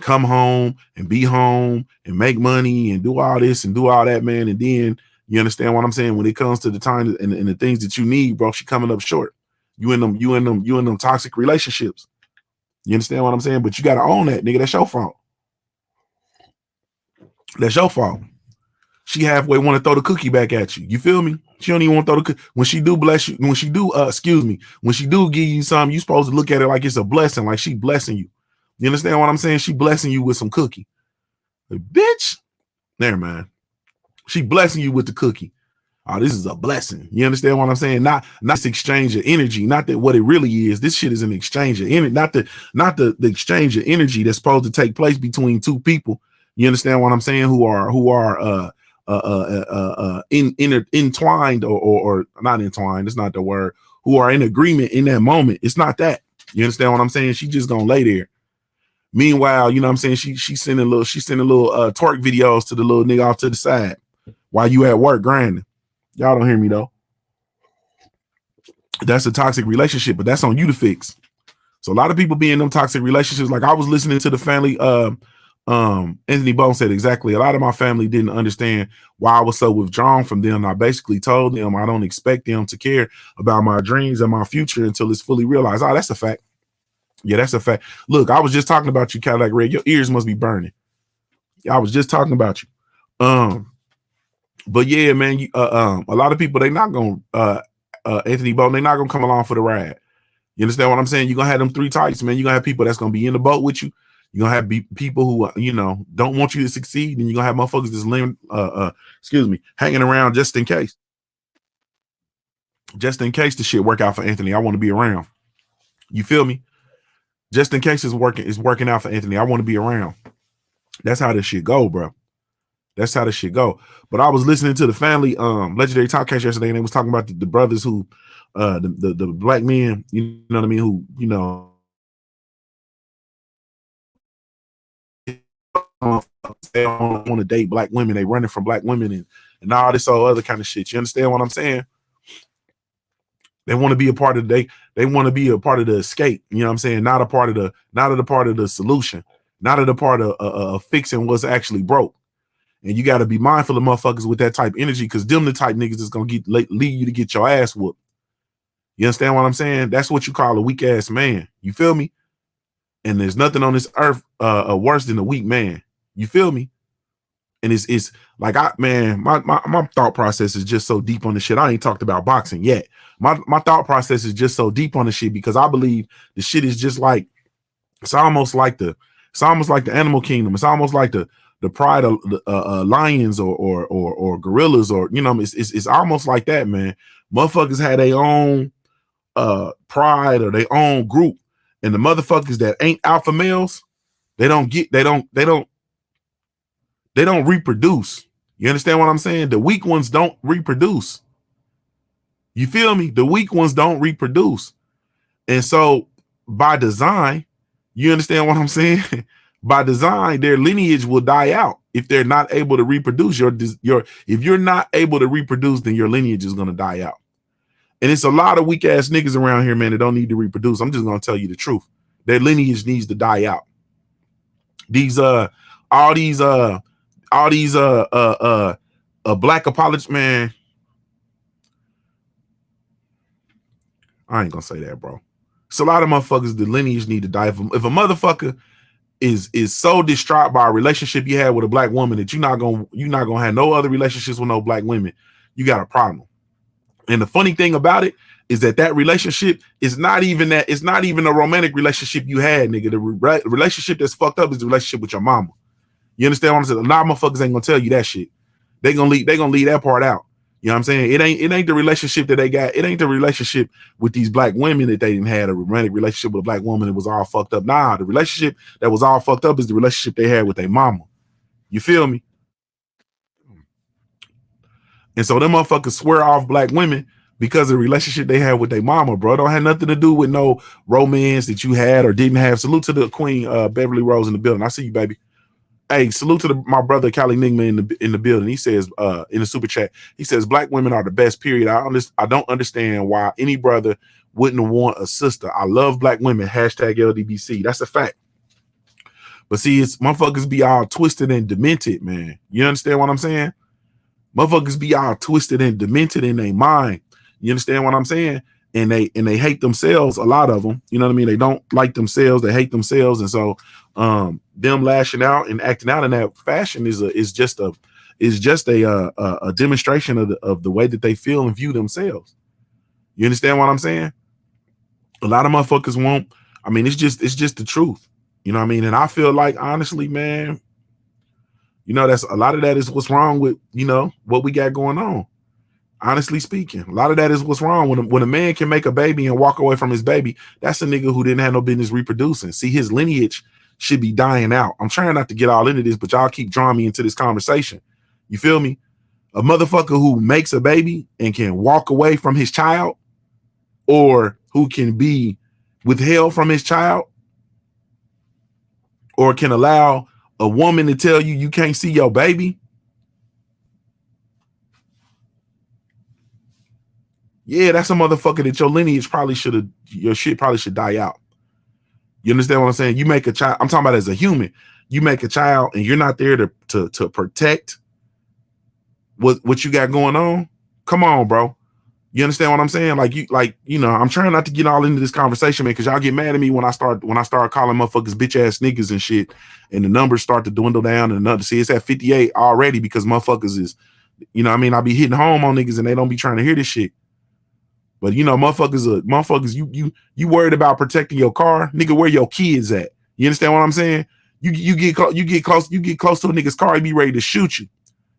come home and be home and make money and do all this and do all that, man. And then you understand what I'm saying? When it comes to the time and the things that you need, bro, she coming up short. You in them toxic relationships. You understand what I'm saying? But you gotta own that, nigga. That's your fault. That's your fault. she halfway want to throw the cookie back at you. You feel me? She don't even want to throw the cookie. When she do bless you, when she do, when she do give you something, you supposed to look at it like it's a blessing, like she blessing you. You understand what I'm saying? She blessing you with some cookie. Like, bitch, there, man. She blessing you with the cookie. Oh, this is a blessing. You understand what I'm saying? Not this exchange of energy, not that what it really is. This shit is an exchange of energy, not the exchange of energy that's supposed to take place between two people. You understand what I'm saying? Who are entwined or not entwined. It's not the word. Who are in agreement in that moment. It's not that. You understand what I'm saying? She just gonna lay there. Meanwhile, you know what I'm saying? She sending little twerk videos to the little nigga off to the side while you at work grinding. Y'all don't hear me though. That's a toxic relationship, but that's on you to fix. So a lot of people be in them toxic relationships. Like I was listening to the family. Anthony Bone said exactly. A lot of my family didn't understand why I was so withdrawn from them. I basically told them I don't expect them to care about my dreams and my future until it's fully realized. Oh, that's a fact. Yeah, that's a fact. Look, I was just talking about you, Cadillac Red. Your ears must be burning. I was just talking about you. But yeah, man, a lot of people, they not gonna Anthony Bone, they not gonna come along for the ride. You understand what I'm saying? You're gonna have them three types, man. You're gonna have people that's gonna be in the boat with you. You're gonna have people who don't want you to succeed, and you're gonna have motherfuckers that's hanging around just in case. Just in case the shit work out for Anthony, I want to be around. You feel me? Just in case it's working out for Anthony, I want to be around. That's how this shit go, bro. That's how this shit go. But I was listening to the family legendary talkcast yesterday, and they was talking about the brothers who the black men, you know what I mean, who, they don't want to date black women, they running from black women and all this other kind of shit. You understand what I'm saying? They want to be a part of they want to be a part of the escape. You know what I'm saying? Not a part of the solution, not a part of fixing what's actually broke. And you got to be mindful of motherfuckers with that type of energy, because them the type niggas that's gonna lead you to get your ass whooped. You understand what I'm saying? That's what you call a weak ass man. You feel me? And there's nothing on this earth worse than a weak man. You feel me? And it's like my thought process is just so deep on the shit. I ain't talked about boxing yet. My thought process is just so deep on the shit because I believe the shit is just like it's almost like the animal kingdom. It's almost like the pride of lions or gorillas, or it's almost like that, man. Motherfuckers had their own pride or their own group, and the motherfuckers that ain't alpha males, they don't reproduce. You understand what I'm saying? The weak ones don't reproduce. You feel me? The weak ones don't reproduce. And so by design, you understand what I'm saying? By design, their lineage will die out if they're not able to reproduce. If you're not able to reproduce, then your lineage is going to die out. And it's a lot of weak ass niggas around here, man, that don't need to reproduce. I'm just going to tell you the truth. Their lineage needs to die out. All these black apologists, man. I ain't gonna say that, bro. It's a lot of motherfuckers. The lineage need to die. If a motherfucker is so distraught by a relationship you had with a black woman that you're not gonna have no other relationships with no black women, you got a problem. And the funny thing about it is that relationship is not even that. It's not even a romantic relationship you had, nigga. The relationship that's fucked up is the relationship with your mama. You understand what I'm saying? A lot of motherfuckers ain't gonna tell you that shit. They gonna leave that part out. You know what I'm saying? It ain't the relationship that they got. It ain't the relationship with these black women that they didn't have a romantic relationship with a black woman that was all fucked up. Nah, the relationship that was all fucked up is the relationship they had with their mama. You feel me? And so them motherfuckers swear off black women because of the relationship they had with their mama, bro. It don't have nothing to do with no romance that you had or didn't have. Salute to the Queen Beverly Rose in the building. I see you, baby. Hey, salute to my brother Cali Nigma in the building. He says in the super chat, he says black women are the best. Period. I don't understand why any brother wouldn't want a sister. I love black women. Hashtag LDBC. That's a fact. But see, it's motherfuckers be all twisted and demented, man. You understand what I'm saying? Motherfuckers be all twisted and demented in their mind. You understand what I'm saying? And they hate themselves. A lot of them. You know what I mean? They don't like themselves. They hate themselves, and so them lashing out and acting out in that fashion is just a is just a demonstration of the way that they feel and view themselves. You understand what I'm saying? A lot of motherfuckers won't. I mean, it's just the truth. You know what I mean? And I feel like, honestly, man, that's a lot of that is what's wrong with, what we got going on. Honestly speaking, a lot of that is what's wrong. When a man can make a baby and walk away from his baby, that's a nigga who didn't have no business reproducing. See, his lineage should be dying out. I'm trying not to get all into this, but y'all keep drawing me into this conversation. You feel me? A motherfucker who makes a baby and can walk away from his child, or who can be withheld from his child, or can allow a woman to tell you can't see your baby. Yeah, that's a motherfucker that your lineage your shit probably should die out. You understand what I'm saying? You make a child, I'm talking about as a human, you make a child and you're not there to protect what you got going on. Come on, bro. You understand what I'm saying? I'm trying not to get all into this conversation, man, because y'all get mad at me when I start calling motherfuckers bitch ass niggas and shit, and the numbers start to dwindle down, and another see it's at 58 already because motherfuckers is, I be hitting home on niggas and they don't be trying to hear this shit. But motherfuckers, you worried about protecting your car, nigga. Where your kids at? You understand what I'm saying? You get close to a nigga's car, he be ready to shoot you.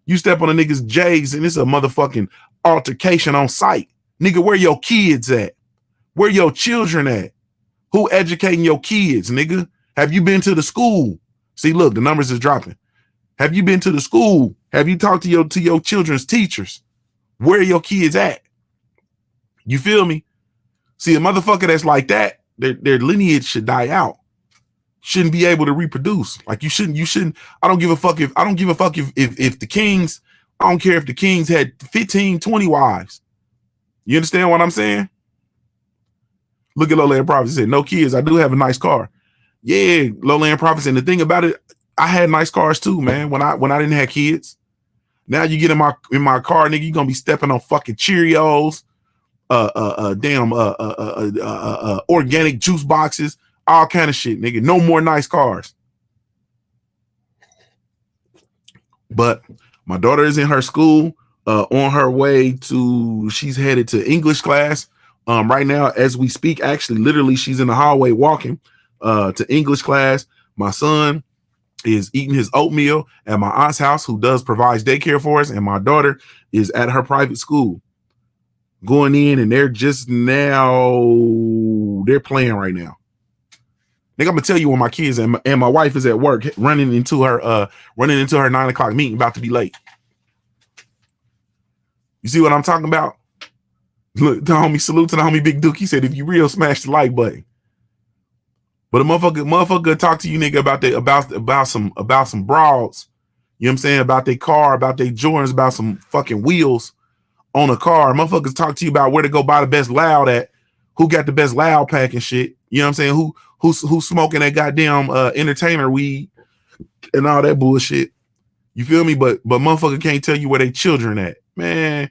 You step on a nigga's J's and it's a motherfucking altercation on site. Nigga, where your kids at? Where your children at? Who educating your kids, nigga? Have you been to the school? See, look, the numbers is dropping. Have you been to the school? Have you talked to your children's teachers? Where are your kids at? You feel me? See, a motherfucker that's like that, their lineage should die out. Shouldn't be able to reproduce. Like you shouldn't. I don't give a fuck if the kings, I don't care if the kings had 15, 20 wives. You understand what I'm saying? Look at Lowland Prophets. He said, no kids. I do have a nice car. Yeah, Lowland Prophets. And the thing about it, I had nice cars too, man, when I didn't have kids. Now you get in my car, nigga, you're gonna be stepping on fucking Cheerios, organic juice boxes, all kind of shit, nigga. No more nice cars. But my daughter is in her school, on her way to, she's headed to English class. Right now, as we speak, actually, literally, she's in the hallway walking to English class. My son is eating his oatmeal at my aunt's house, who provides daycare for us, and my daughter is at her private school, going in, and they're playing right now. Nigga, I'm gonna tell you when my kids and my wife is at work, running into her 9 o'clock meeting, about to be late. You see what I'm talking about? Look, salute to the homie Big Duke. He said, if you real, smash the like button. But a motherfucker talk to you, nigga, about some broads. You know what I'm saying? About their car, about their Jordans, about some fucking wheels on a car. Motherfuckers talk to you about where to go buy the best loud at, who got the best loud pack and shit. You know what I'm saying? Who's smoking that goddamn entertainer weed and all that bullshit. You feel me? But motherfucker can't tell you where they children at. Man,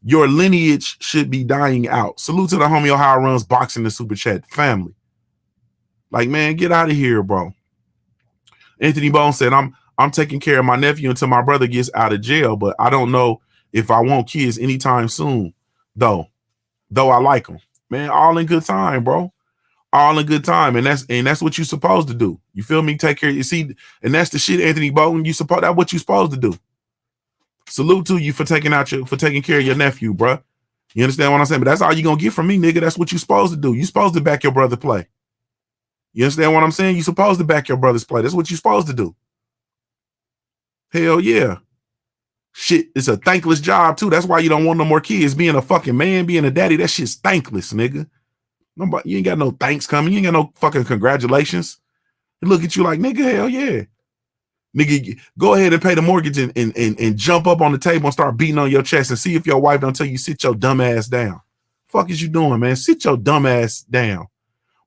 your lineage should be dying out. Salute to the homie Ohio Runs Boxing the Super Chat family. Like, man, get out of here, bro. Anthony Bone said, I'm taking care of my nephew until my brother gets out of jail, but I don't know if I want kids anytime soon, though I like them. Man, all in good time, bro. All in good time. And that's what you're supposed to do. You feel me? Take care. You see, and that's the shit, Anthony Bone. That's what you're supposed to do. Salute to you for taking care of your nephew, bro. You understand what I'm saying? But that's all you're gonna get from me, nigga. That's what you're supposed to do. You're supposed to back your brother play. You understand what I'm saying? You're supposed to back your brother's play. That's what you're supposed to do. Hell yeah. Shit, it's a thankless job too. That's why you don't want no more kids. Being a fucking man, being a daddy, that shit's thankless, nigga. Nobody, you ain't got no thanks coming. You ain't got no fucking congratulations. They look at you like, nigga, hell yeah. Nigga, go ahead and pay the mortgage and jump up on the table and start beating on your chest and see if your wife don't tell you sit your dumb ass down. Fuck is you doing, man? Sit your dumb ass down.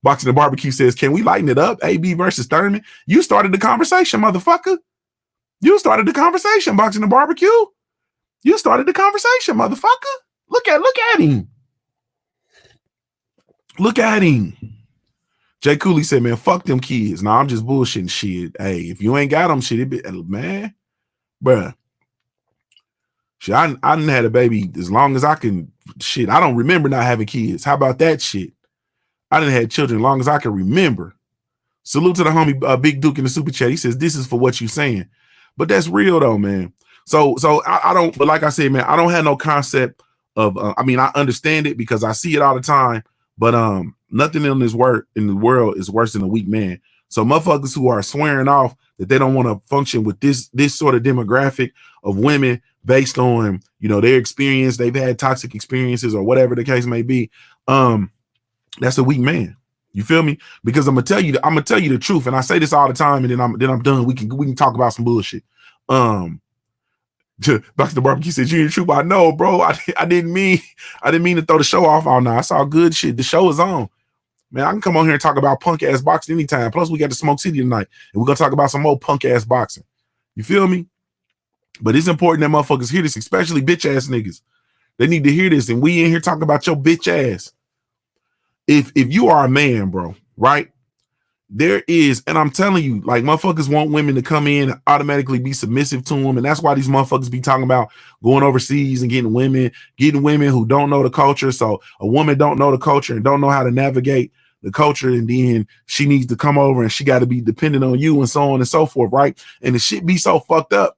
Boxing the Barbecue says, can we lighten it up? AB versus Thurman. You started the conversation, motherfucker. You started the conversation, Boxing the Barbecue. You started the conversation, motherfucker. Look at him. Look at him. Jay Cooley said, man, fuck them kids. Nah, I'm just bullshitting shit. Hey, if you ain't got them, shit, man, bruh. Shit, I done had a baby as long as I can. Shit, I don't remember not having kids. How about that shit? I done had children as long as I can remember. Salute to the homie Big Duke in the super chat. He says this is for what you saying, but that's real though, man. So I don't. But like I said, man, I don't have no concept of. I mean, I understand it because I see it all the time. But nothing in the world is worse than a weak man. So motherfuckers who are swearing off that they don't want to function with this sort of demographic of women based on, you know, their experience, they've had toxic experiences or whatever the case may be. That's a weak man. You feel me? Because I'm gonna tell you the truth, and I say this all the time, and then I'm done. We can talk about some bullshit. Dr. Barbecue said, "You ain't true." I know, bro. I didn't mean to throw the show off all night. I saw good shit. The show is on. Man, I can come on here and talk about punk ass boxing anytime. Plus, we got the Smoke City tonight, and we're gonna talk about some more punk ass boxing. You feel me? But it's important that motherfuckers hear this, especially bitch ass niggas. They need to hear this, and we in here talking about your bitch ass. If you are a man, bro, right? There is, and I'm telling you, like, motherfuckers want women to come in and automatically be submissive to them, and that's why these motherfuckers be talking about going overseas and getting women who don't know the culture. So a woman don't know the culture and don't know how to navigate the culture, and then she needs to come over and she got to be dependent on you and so on and so forth, right? And the shit be so fucked up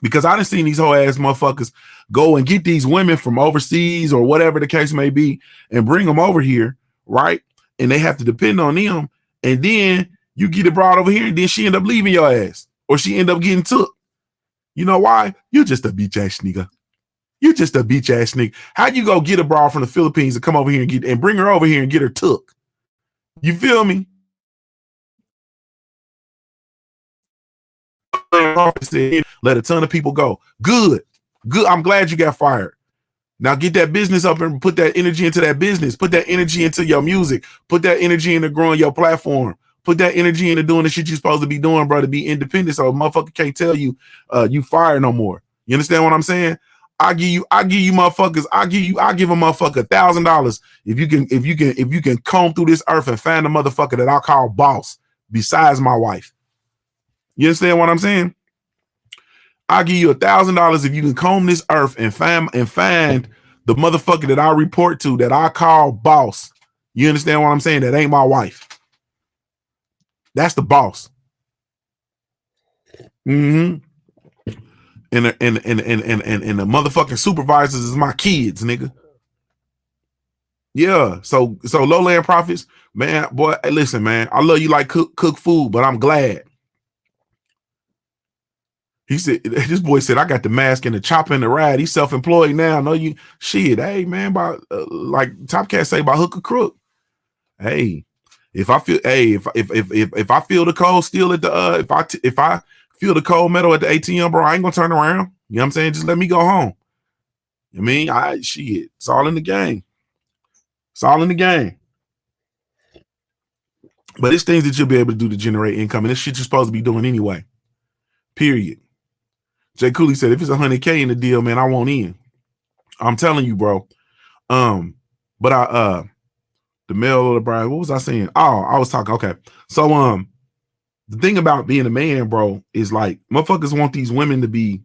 because I done seen these whole ass motherfuckers go and get these women from overseas or whatever the case may be and bring them over here, right? And they have to depend on them. And then you get it brought over here, and then she end up leaving your ass, or she end up getting took. You know why? You're just a bitch ass nigga. You're just a bitch ass nigga. How you go get a broad from the Philippines and come over here and bring her over here and get her took? You feel me? Let a ton of people go. Good. I'm glad you got fired. Now get that business up and put that energy into that business. Put that energy into your music. Put that energy into growing your platform. Put that energy into doing the shit you're supposed to be doing, bro, to be independent. So a motherfucker can't tell you you fired no more. You understand what I'm saying? I give you motherfuckers. I give a motherfucker $1,000 if you can comb through this earth and find a motherfucker that I call boss besides my wife. You understand what I'm saying? I'll give you $1,000 if you can comb this earth and find the motherfucker that I report to that I call boss. You understand what I'm saying? That ain't my wife. That's the boss. Mm-hmm. And the motherfucking supervisors is my kids, nigga. Yeah. So lowland profits, man. Boy, hey, listen, man. I love you like cook food, but I'm glad. He said, this boy said, I got the mask and the chopper and the ride. He's self-employed now. No, you shit. Hey, man, by like Top Cat say by hook or crook. Hey, if I feel if I feel the cold steel at the if I feel the cold metal at the ATM, bro, I ain't gonna turn around. You know what I'm saying? Just let me go home. I mean, shit. It's all in the game. It's all in the game. But it's things that you'll be able to do to generate income, and this shit you're supposed to be doing anyway. Period. Jay Cooley said, if it's $100K in the deal, man, I won't in. I'm telling you, bro. But the male or the bride, what was I saying? Oh, I was talking. Okay. So, the thing about being a man, bro, is like motherfuckers want these women to be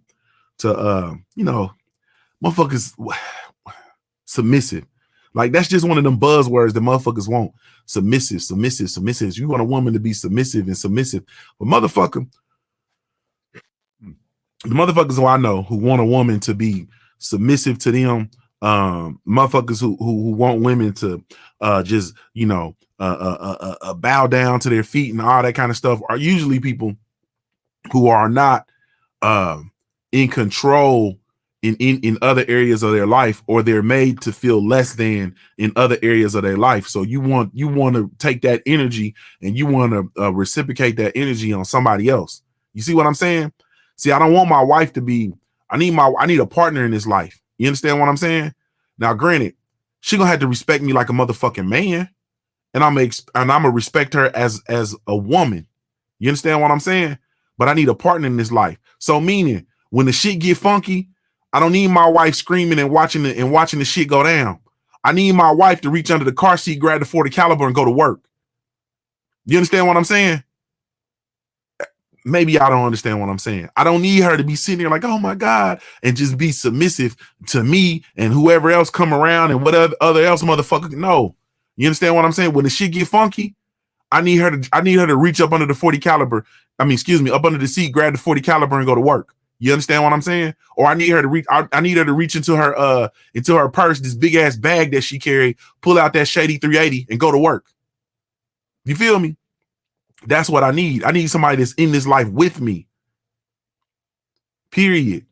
you know, motherfuckers submissive. Like that's just one of them buzzwords that motherfuckers want. Submissive. You want a woman to be submissive and submissive. But motherfucker, the motherfuckers who I know who want a woman to be submissive to them, motherfuckers who want women to just, you know, bow down to their feet and all that kind of stuff are usually people who are not in control in other areas of their life, or they're made to feel less than in other areas of their life. So you want to take that energy and you want to reciprocate that energy on somebody else. You see what I'm saying? See, I don't want my wife to be, I need a partner in this life. You understand what I'm saying? Now, granted, she gonna have to respect me like a motherfucking man, and I'm gonna respect her as a woman. You understand what I'm saying? But I need a partner in this life. So meaning when the shit get funky, I don't need my wife screaming and watching the shit go down. I need my wife to reach under the car seat, grab the 40 caliber, and go to work. You understand what I'm saying? maybe y'all don't understand what I'm saying. I don't need her to be sitting there like, oh my God, and just be submissive to me and whoever else come around and whatever other else motherfucker. No. You understand what I'm saying? When the shit get funky, I need her to reach up under the 40 caliber. Up under the seat, grab the 40 caliber and go to work. You understand what I'm saying? Or I need her to reach. I need her to reach into her purse, this big ass bag that she carry, pull out that shady 380 and go to work. You feel me? That's what I need. I need somebody that's in this life with me. Period.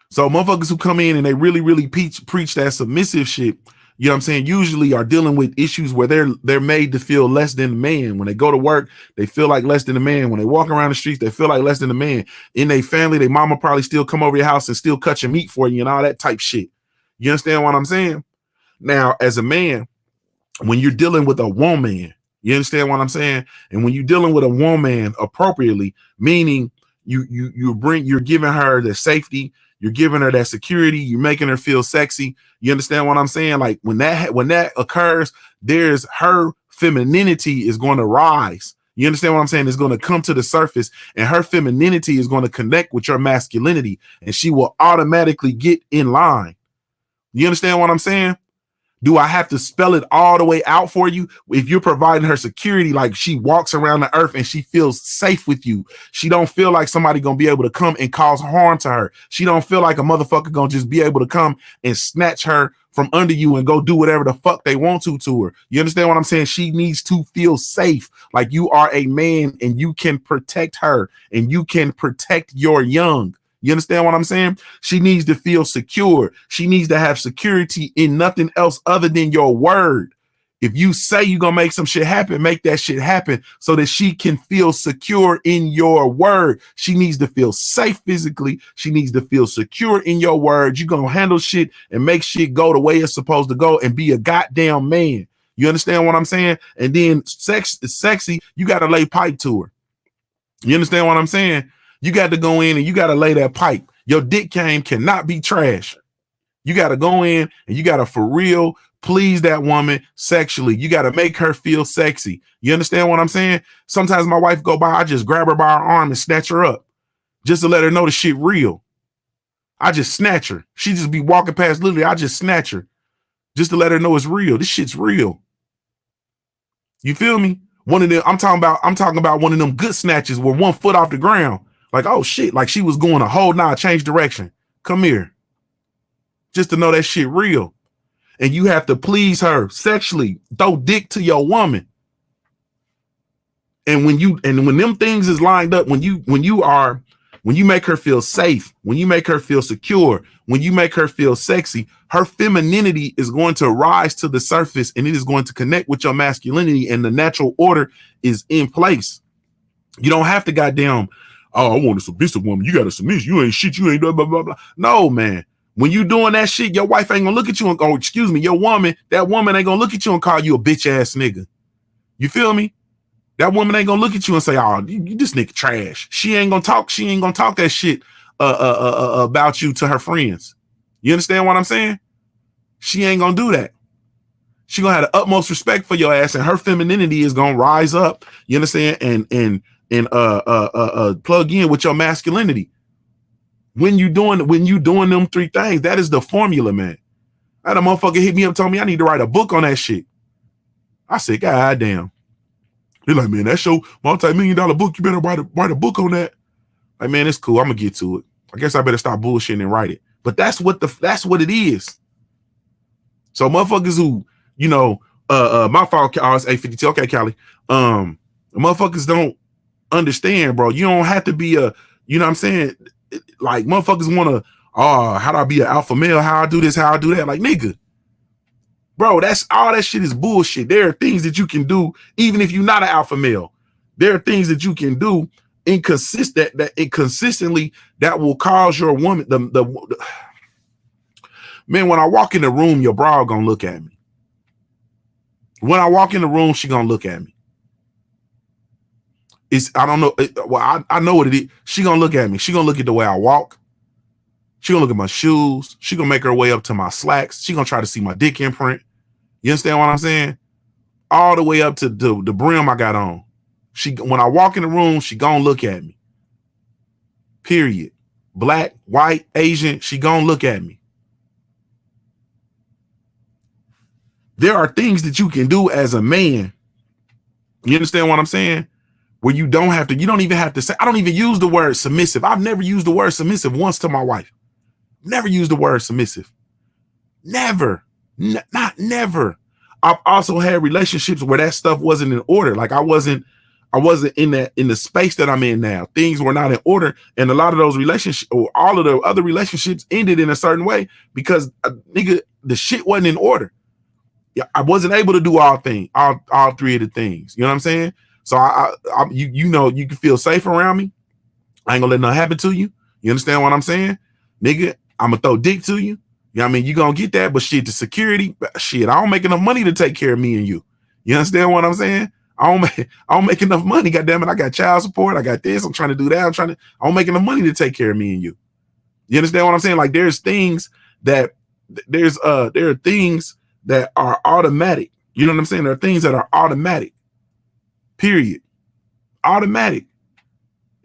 So motherfuckers who come in and they really, really preach that submissive shit, you know what I'm saying, usually are dealing with issues where they're made to feel less than a man. When they go to work, they feel like less than a man. When they walk around the streets, they feel like less than a man. In their family, their mama probably still come over your house and still cut your meat for you and all that type shit. You understand what I'm saying? Now, as a man, when you're dealing with a woman, you understand what I'm saying? And when you're dealing with a woman appropriately, meaning you're giving her the safety, you're giving her that security, you're making her feel sexy. You understand what I'm saying? Like when that occurs, there's her femininity is going to rise. You understand what I'm saying? It's going to come to the surface, and her femininity is going to connect with your masculinity, and she will automatically get in line. You understand what I'm saying? Do I have to spell it all the way out for you? If you're providing her security, like she walks around the earth and she feels safe with you. She don't feel like somebody gonna be able to come and cause harm to her. She don't feel like a motherfucker gonna just be able to come and snatch her from under you and go do whatever the fuck they want to her. You understand what I'm saying? She needs to feel safe, like you are a man and you can protect her and you can protect your young. You understand what I'm saying? She needs to feel secure. She needs to have security in nothing else other than your word. If you say you're going to make some shit happen, make that shit happen so that she can feel secure in your word. She needs to feel safe physically. She needs to feel secure in your word. You're going to handle shit and make shit go the way it's supposed to go and be a goddamn man. You understand what I'm saying? And then sex is sexy. You got to lay pipe to her. You understand what I'm saying? You got to go in and you got to lay that pipe. Your dick game cannot be trash. You got to go in and you got to for real please that woman sexually. You got to make her feel sexy. You understand what I'm saying? Sometimes my wife go by, I just grab her by her arm and snatch her up just to let her know the shit real. I just snatch her. She just be walking past literally. I just snatch her just to let her know it's real. This shit's real. You feel me? One of them, I'm talking about one of them good snatches where 1 foot off the ground. Like, oh shit, like she was going a whole change direction. Come here. Just to know that shit real. And you have to please her sexually. Throw dick to your woman. And when them things is lined up, when you make her feel safe, when you make her feel secure, when you make her feel sexy, her femininity is going to rise to the surface and it is going to connect with your masculinity, and the natural order is in place. You don't have to goddamn, oh, I want a submissive woman. You got a submission. You ain't shit. You ain't blah, blah, blah, blah. No, man. When you doing that shit, your wife ain't gonna look at you and go, excuse me, your woman, that woman ain't gonna look at you and call you a bitch ass nigga. You feel me? That woman ain't gonna look at you and say, oh, you this nigga trash. She ain't gonna talk that shit about you to her friends. You understand what I'm saying? She ain't gonna do that. She gonna have the utmost respect for your ass, and her femininity is gonna rise up. You understand? And plug in with your masculinity. When you doing them 3 things, that is the formula, man. I had a motherfucker hit me up, told me I need to write a book on that shit. I said, God damn. They're like, man, that's your multi-million-dollar book. You better write a book on that. Like, man, it's cool. I'm gonna get to it. I guess I better stop bullshitting and write it. But that's what it is. So motherfuckers who, my fault, it's 8:52. Okay, Callie. Motherfuckers don't understand, bro. You don't have to be a, you know what I'm saying? Like, motherfuckers want to, how do I be an alpha male? How I do this, how I do that? Like, nigga. Bro, that's all that shit is bullshit. There are things that you can do, even if you're not an alpha male. There are things that you can do consistently that will cause your woman, man, when I walk in the room, your bra gonna look at me. When I walk in the room, she gonna look at me. I don't know. I know what it is. She gonna look at me. She gonna look at the way I walk. She gonna look at my shoes. She gonna make her way up to my slacks. She gonna try to see my dick imprint. You understand what I'm saying? All the way up to the brim I got on. When I walk in the room, she gonna look at me. Period. Black, white, Asian, she gonna look at me. There are things that you can do as a man. You understand what I'm saying? Where you don't even have to say, I don't even use the word submissive. I've never used the word submissive once to my wife. Never used the word submissive. Never. Never. I've also had relationships where that stuff wasn't in order. Like I wasn't in the space that I'm in now. Things were not in order. And a lot of those relationships, or all of the other relationships, ended in a certain way because nigga, the shit wasn't in order. Yeah, I wasn't able to do all three of the things. You know what I'm saying? So you know, you can feel safe around me. I ain't gonna let nothing happen to you. You understand what I'm saying? Nigga, I'm gonna throw dick to you. You know what I mean? You gonna get that, but shit, the security, shit, I don't make enough money to take care of me and you. You understand what I'm saying? I don't make enough money. God damn it, I got child support. I got this. I'm trying to do that. I don't make enough money to take care of me and you. You understand what I'm saying? Like there are things that are automatic. You know what I'm saying? There are things that are automatic. Period. Automatic.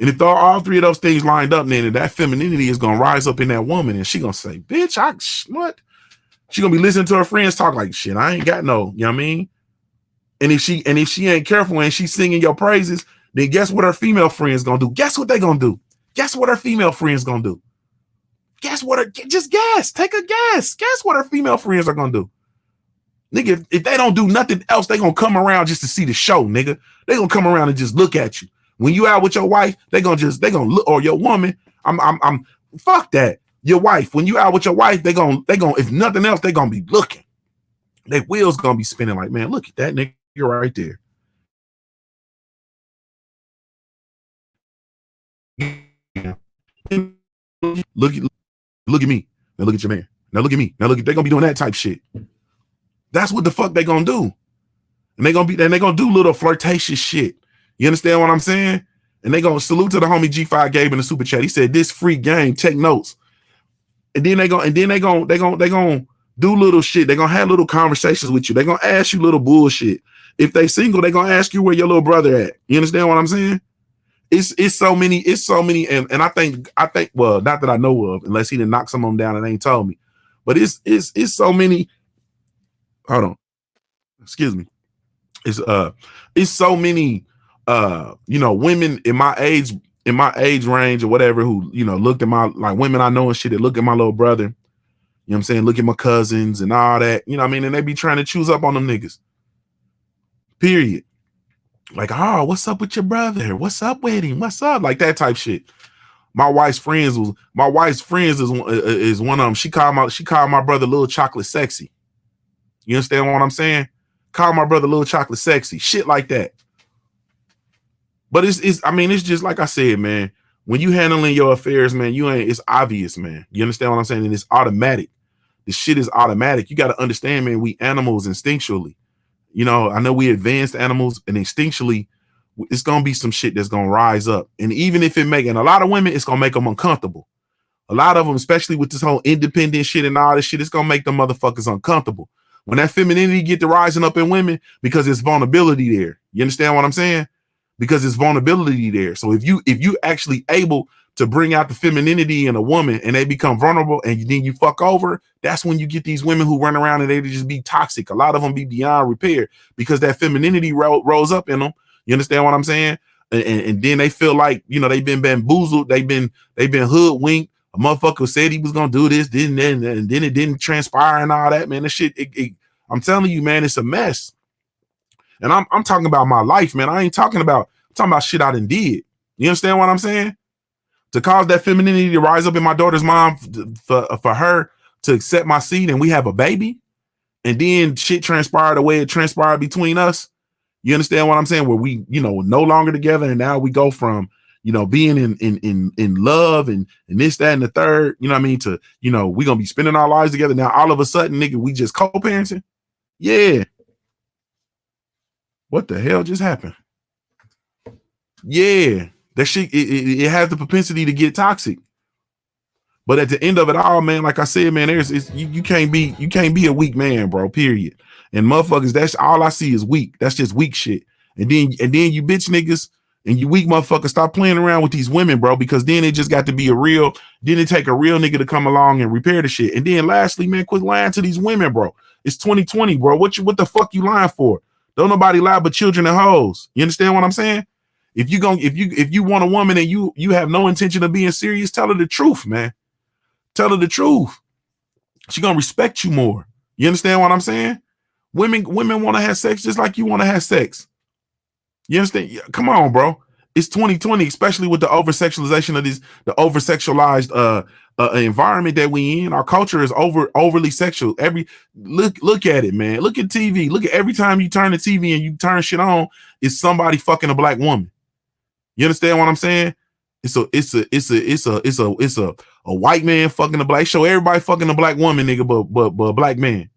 And if all three of those things lined up, then that femininity is gonna rise up in that woman, and she gonna say, "Bitch, what?" She gonna be listening to her friends talk like, "Shit, I ain't got no." You know what I mean? And if she ain't careful and she's singing your praises, then guess what her female friends gonna do? Guess what they gonna do? Guess what her female friends gonna do? Just guess. Take a guess. Guess what her female friends are gonna do? Nigga, if they don't do nothing else, they gonna come around just to see the show, nigga. They gonna come around and just look at you. When you out with your wife, they gonna look, or your woman. I'm fuck that. Your wife, when you out with your wife, they gonna, if nothing else, they gonna be looking. Their wheels gonna be spinning like, man, look at that nigga right there. Look at me. Now look at your man. Now look at me. Now they're gonna be doing that type shit. That's what the fuck they gonna do. And they gonna do little flirtatious shit. You understand what I'm saying? And they gonna salute to the homie G5 Gabe in the super chat. He said, "This free game, take notes." And then they gonna do little shit. They gonna have little conversations with you. They gonna ask you little bullshit. If they single, they gonna ask you where your little brother at. You understand what I'm saying? It's so many, and I think, well, not that I know of, unless he done knock some of them down and ain't told me. But it's so many. Hold on. Excuse me. It's so many women in my age range or whatever who, looked at my, like, women I know and shit that look at my little brother, you know what I'm saying, look at my cousins and all that, you know what I mean, and they be trying to choose up on them niggas. Period. Like, oh, what's up with your brother? What's up with him? What's up? Like that type shit. My wife's friends is one of them. She called my brother Little Chocolate Sexy. You understand what I'm saying? Call my brother Little Chocolate Sexy. Shit like that. But it's just like I said, man. When you handling your affairs, man, it's obvious, man. You understand what I'm saying? And it's automatic. This shit is automatic. You got to understand, man, we animals instinctually. I know we advanced animals, and instinctually, it's going to be some shit that's going to rise up. And even if and a lot of women, it's going to make them uncomfortable. A lot of them, especially with this whole independent shit and all this shit, it's going to make them motherfuckers uncomfortable. When that femininity get to rising up in women, because it's vulnerability there. You understand what I'm saying? Because it's vulnerability there. So if you actually able to bring out the femininity in a woman and they become vulnerable and then you fuck over, that's when you get these women who run around and they just be toxic. A lot of them be beyond repair because that femininity rose up in them. You understand what I'm saying? And then they feel like, they've been bamboozled. They've been hoodwinked. A motherfucker said he was going to do this, and then it didn't transpire and all that, man. This shit, I'm telling you, man, it's a mess. And I'm talking about my life, man. I'm talking about shit I done did. You understand what I'm saying? To cause that femininity to rise up in my daughter's mom, for her to accept my seed and we have a baby, and then shit transpired the way it transpired between us. You understand what I'm saying? Where we, no longer together, and now we go from, being in love and this, that, and the third, you know what I mean, to, we're gonna be spending our lives together. Now all of a sudden, nigga, we just co-parenting. Yeah. What the hell just happened? Yeah. That shit, it has the propensity to get toxic. But at the end of it all, man, like I said, man, you can't be a weak man, bro. Period. And motherfuckers, that's all I see is weak. That's just weak shit. And then you bitch niggas and you weak motherfuckers stop playing around with these women, bro, because then it just got to be then it take a real nigga to come along and repair the shit. And then lastly, man, quit lying to these women, bro. It's 2020, bro. What the fuck you lying for? Don't nobody lie but children and hoes. You understand what I'm saying? If you want a woman and you have no intention of being serious, tell her the truth, man. Tell her the truth. She gonna respect you more. You understand what I'm saying? Women want to have sex just like you want to have sex. You understand? Come on, bro. It's 2020, especially with the over-sexualization of the over-sexualized environment that we in. Our culture is overly sexual. Look at it, man. Look at TV. Look at every time you turn the TV and you turn shit on, it's somebody fucking a black woman. You understand what I'm saying? It's a white man fucking a black. Show everybody fucking a black woman, nigga, but a black man.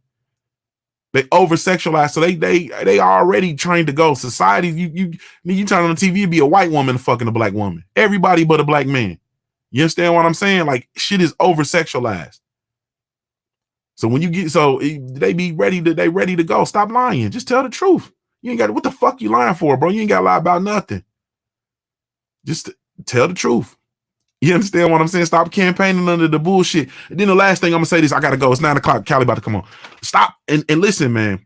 They over sexualize, so they already trained to go. Society, you turn on the TV, it'd be a white woman fucking a black woman. Everybody but a black man. You understand what I'm saying? Like shit is over sexualized. So when you get they ready to go. Stop lying. Just tell the truth. You ain't got what the fuck you lying for, bro? You ain't got to lie about nothing. Just tell the truth. You understand what I'm saying? Stop campaigning under the bullshit. And then the last thing I'm gonna say this, I gotta go. It's 9 o'clock. Callie about to come on. Stop and listen, man.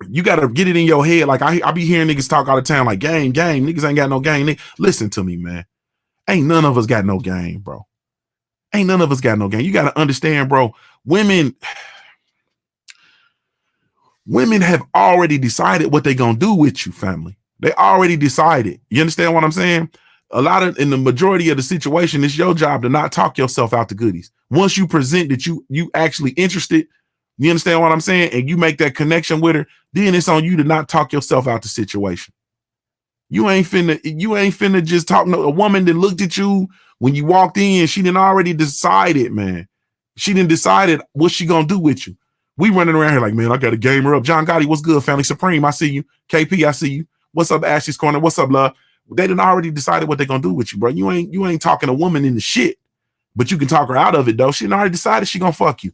You gotta get it in your head. Like I be hearing niggas talk all the time, like game. Niggas ain't got no game. Listen to me, man. Ain't none of us got no game, bro. Ain't none of us got no game. You gotta understand, bro. Women have already decided what they gonna do with you, family. They already decided. You understand what I'm saying? In the majority of the situation, it's your job to not talk yourself out the goodies. Once you present that you actually interested, you understand what I'm saying? And you make that connection with her, then it's on you to not talk yourself out the situation. You ain't finna just talk a woman that looked at you when you walked in. She didn't already decided, man. She didn't decided what she gonna do with you. We running around here like, man, I got a gamer up. John Gotti, what's good, family? Supreme, I see you. KP, I see you. What's up, Ashley's Corner? What's up, love? They done already decided what they're gonna do with you, bro. You ain't talking a woman in the shit, but you can talk her out of it, though. She done already decided she gonna fuck you.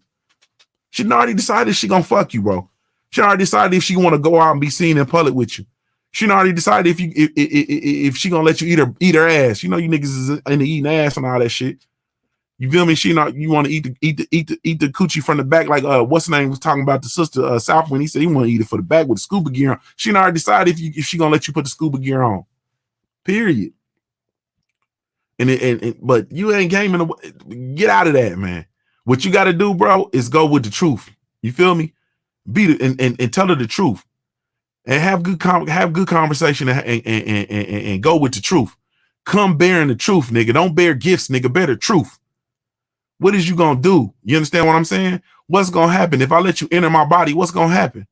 She done already decided she gonna fuck you, bro. She already decided if she want to go out and be seen in public with you. She done already decided if she gonna let you eat her ass. You know you niggas is into eating ass and all that shit. You feel me? You want to eat the coochie from the back, like what's the name was talking about the sister South when he said he want to eat it for the back with the scuba gear on. She done already decided if she gonna let you put the scuba gear on. Period. But you ain't gaming. Get out of that, man. What you got to do, bro, is go with the truth. You feel me? And tell her the truth, and have good conversation and go with the truth. Come bearing the truth, nigga. Don't bear gifts, nigga. Bear the truth. What is you gonna do? You understand what I'm saying? What's gonna happen if I let you enter my body? What's gonna happen?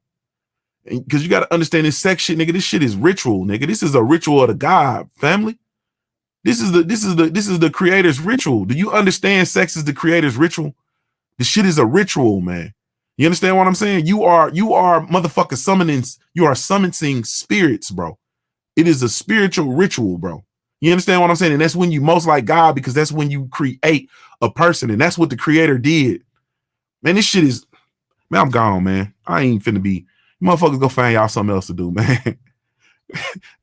Because you got to understand this sex shit, nigga. This shit is ritual, nigga. This is a ritual of the God, family. This is the creator's ritual. Do you understand sex is the creator's ritual? This shit is a ritual, man. You understand what I'm saying? You are motherfucker summoning. You are summoning spirits, bro. It is a spiritual ritual, bro. You understand what I'm saying? And that's when you most like God, because that's when you create a person, and that's what the creator did. Man, this shit is, man, I'm gone, man. I ain't finna be. Motherfuckers, go find y'all something else to do, man.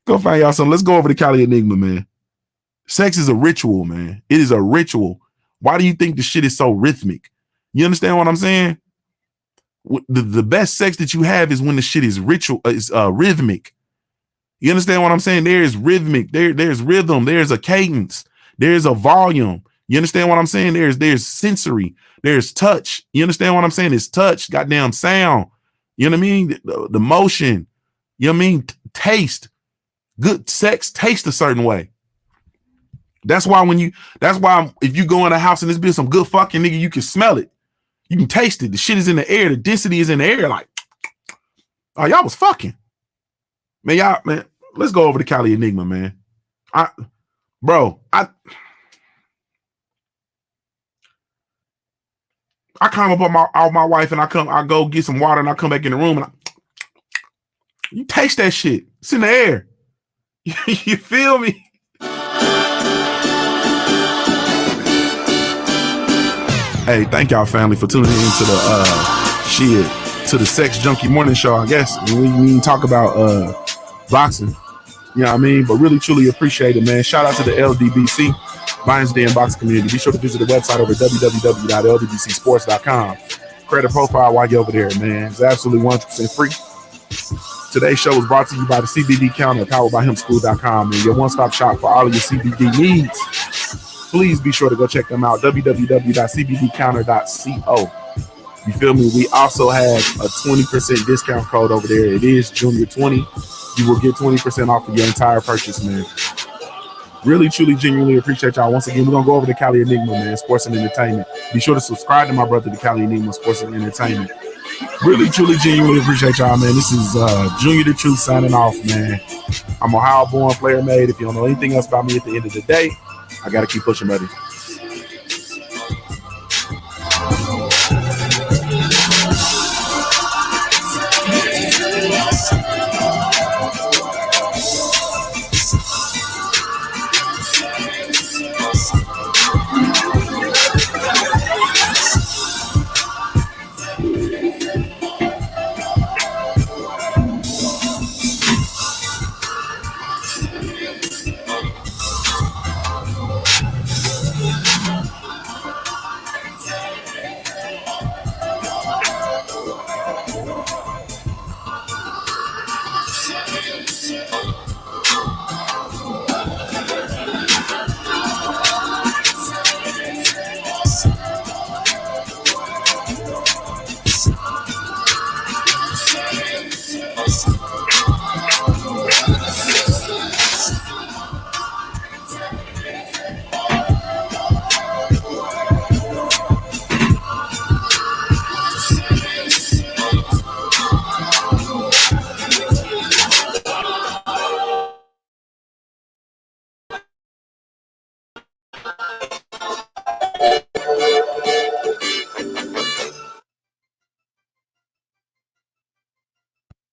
Go find y'all something. Let's go over to Cali Enigma, man. Sex is a ritual, man. It is a ritual. Why do you think the shit is so rhythmic? You understand what I'm saying? The best sex that you have is when the shit is rhythmic. You understand what I'm saying? There is rhythmic. There's rhythm. There's a cadence. There's a volume. You understand what I'm saying? There's sensory. There's touch. You understand what I'm saying? It's touch. Goddamn sound. You know what I mean? The motion. You know what I mean? Taste. Good sex tastes a certain way. That's why if you go in a house and there's been some good fucking, nigga, you can smell it. You can taste it. The shit is in the air. The density is in the air. Like, oh, y'all was fucking. Man, let's go over to Cali Enigma, man. I climb up on my wife and I go get some water and I come back in the room and you taste that shit. It's in the air. You feel me? Hey, thank y'all, family, for tuning in to the Sex Junkie Morning Show. I guess we talk about boxing. You know what I mean? But really, truly appreciate it, man. Shout out to the LDBC, Lions Den Box community. Be sure to visit the website over at www.ldbcsports.com. Create a profile while you're over there, man. It's absolutely 100% free. Today's show was brought to you by the CBD Counter, powered by hemschool.com, and your one-stop shop for all of your CBD needs. Please be sure to go check them out, www.cbdcounter.co. You feel me? We also have a 20% discount code over there. It is Junior20. You will get 20% off of your entire purchase, man. Really, truly, genuinely appreciate y'all. Once again, we're going to go over to Cali Enigma, man, sports and entertainment. Be sure to subscribe to my brother, the Cali Enigma, sports and entertainment. Really, truly, genuinely appreciate y'all, man. This is Junior the Truth signing off, man. I'm Ohio-born, player made. If you don't know anything else about me at the end of the day, I got to keep pushing, buddy.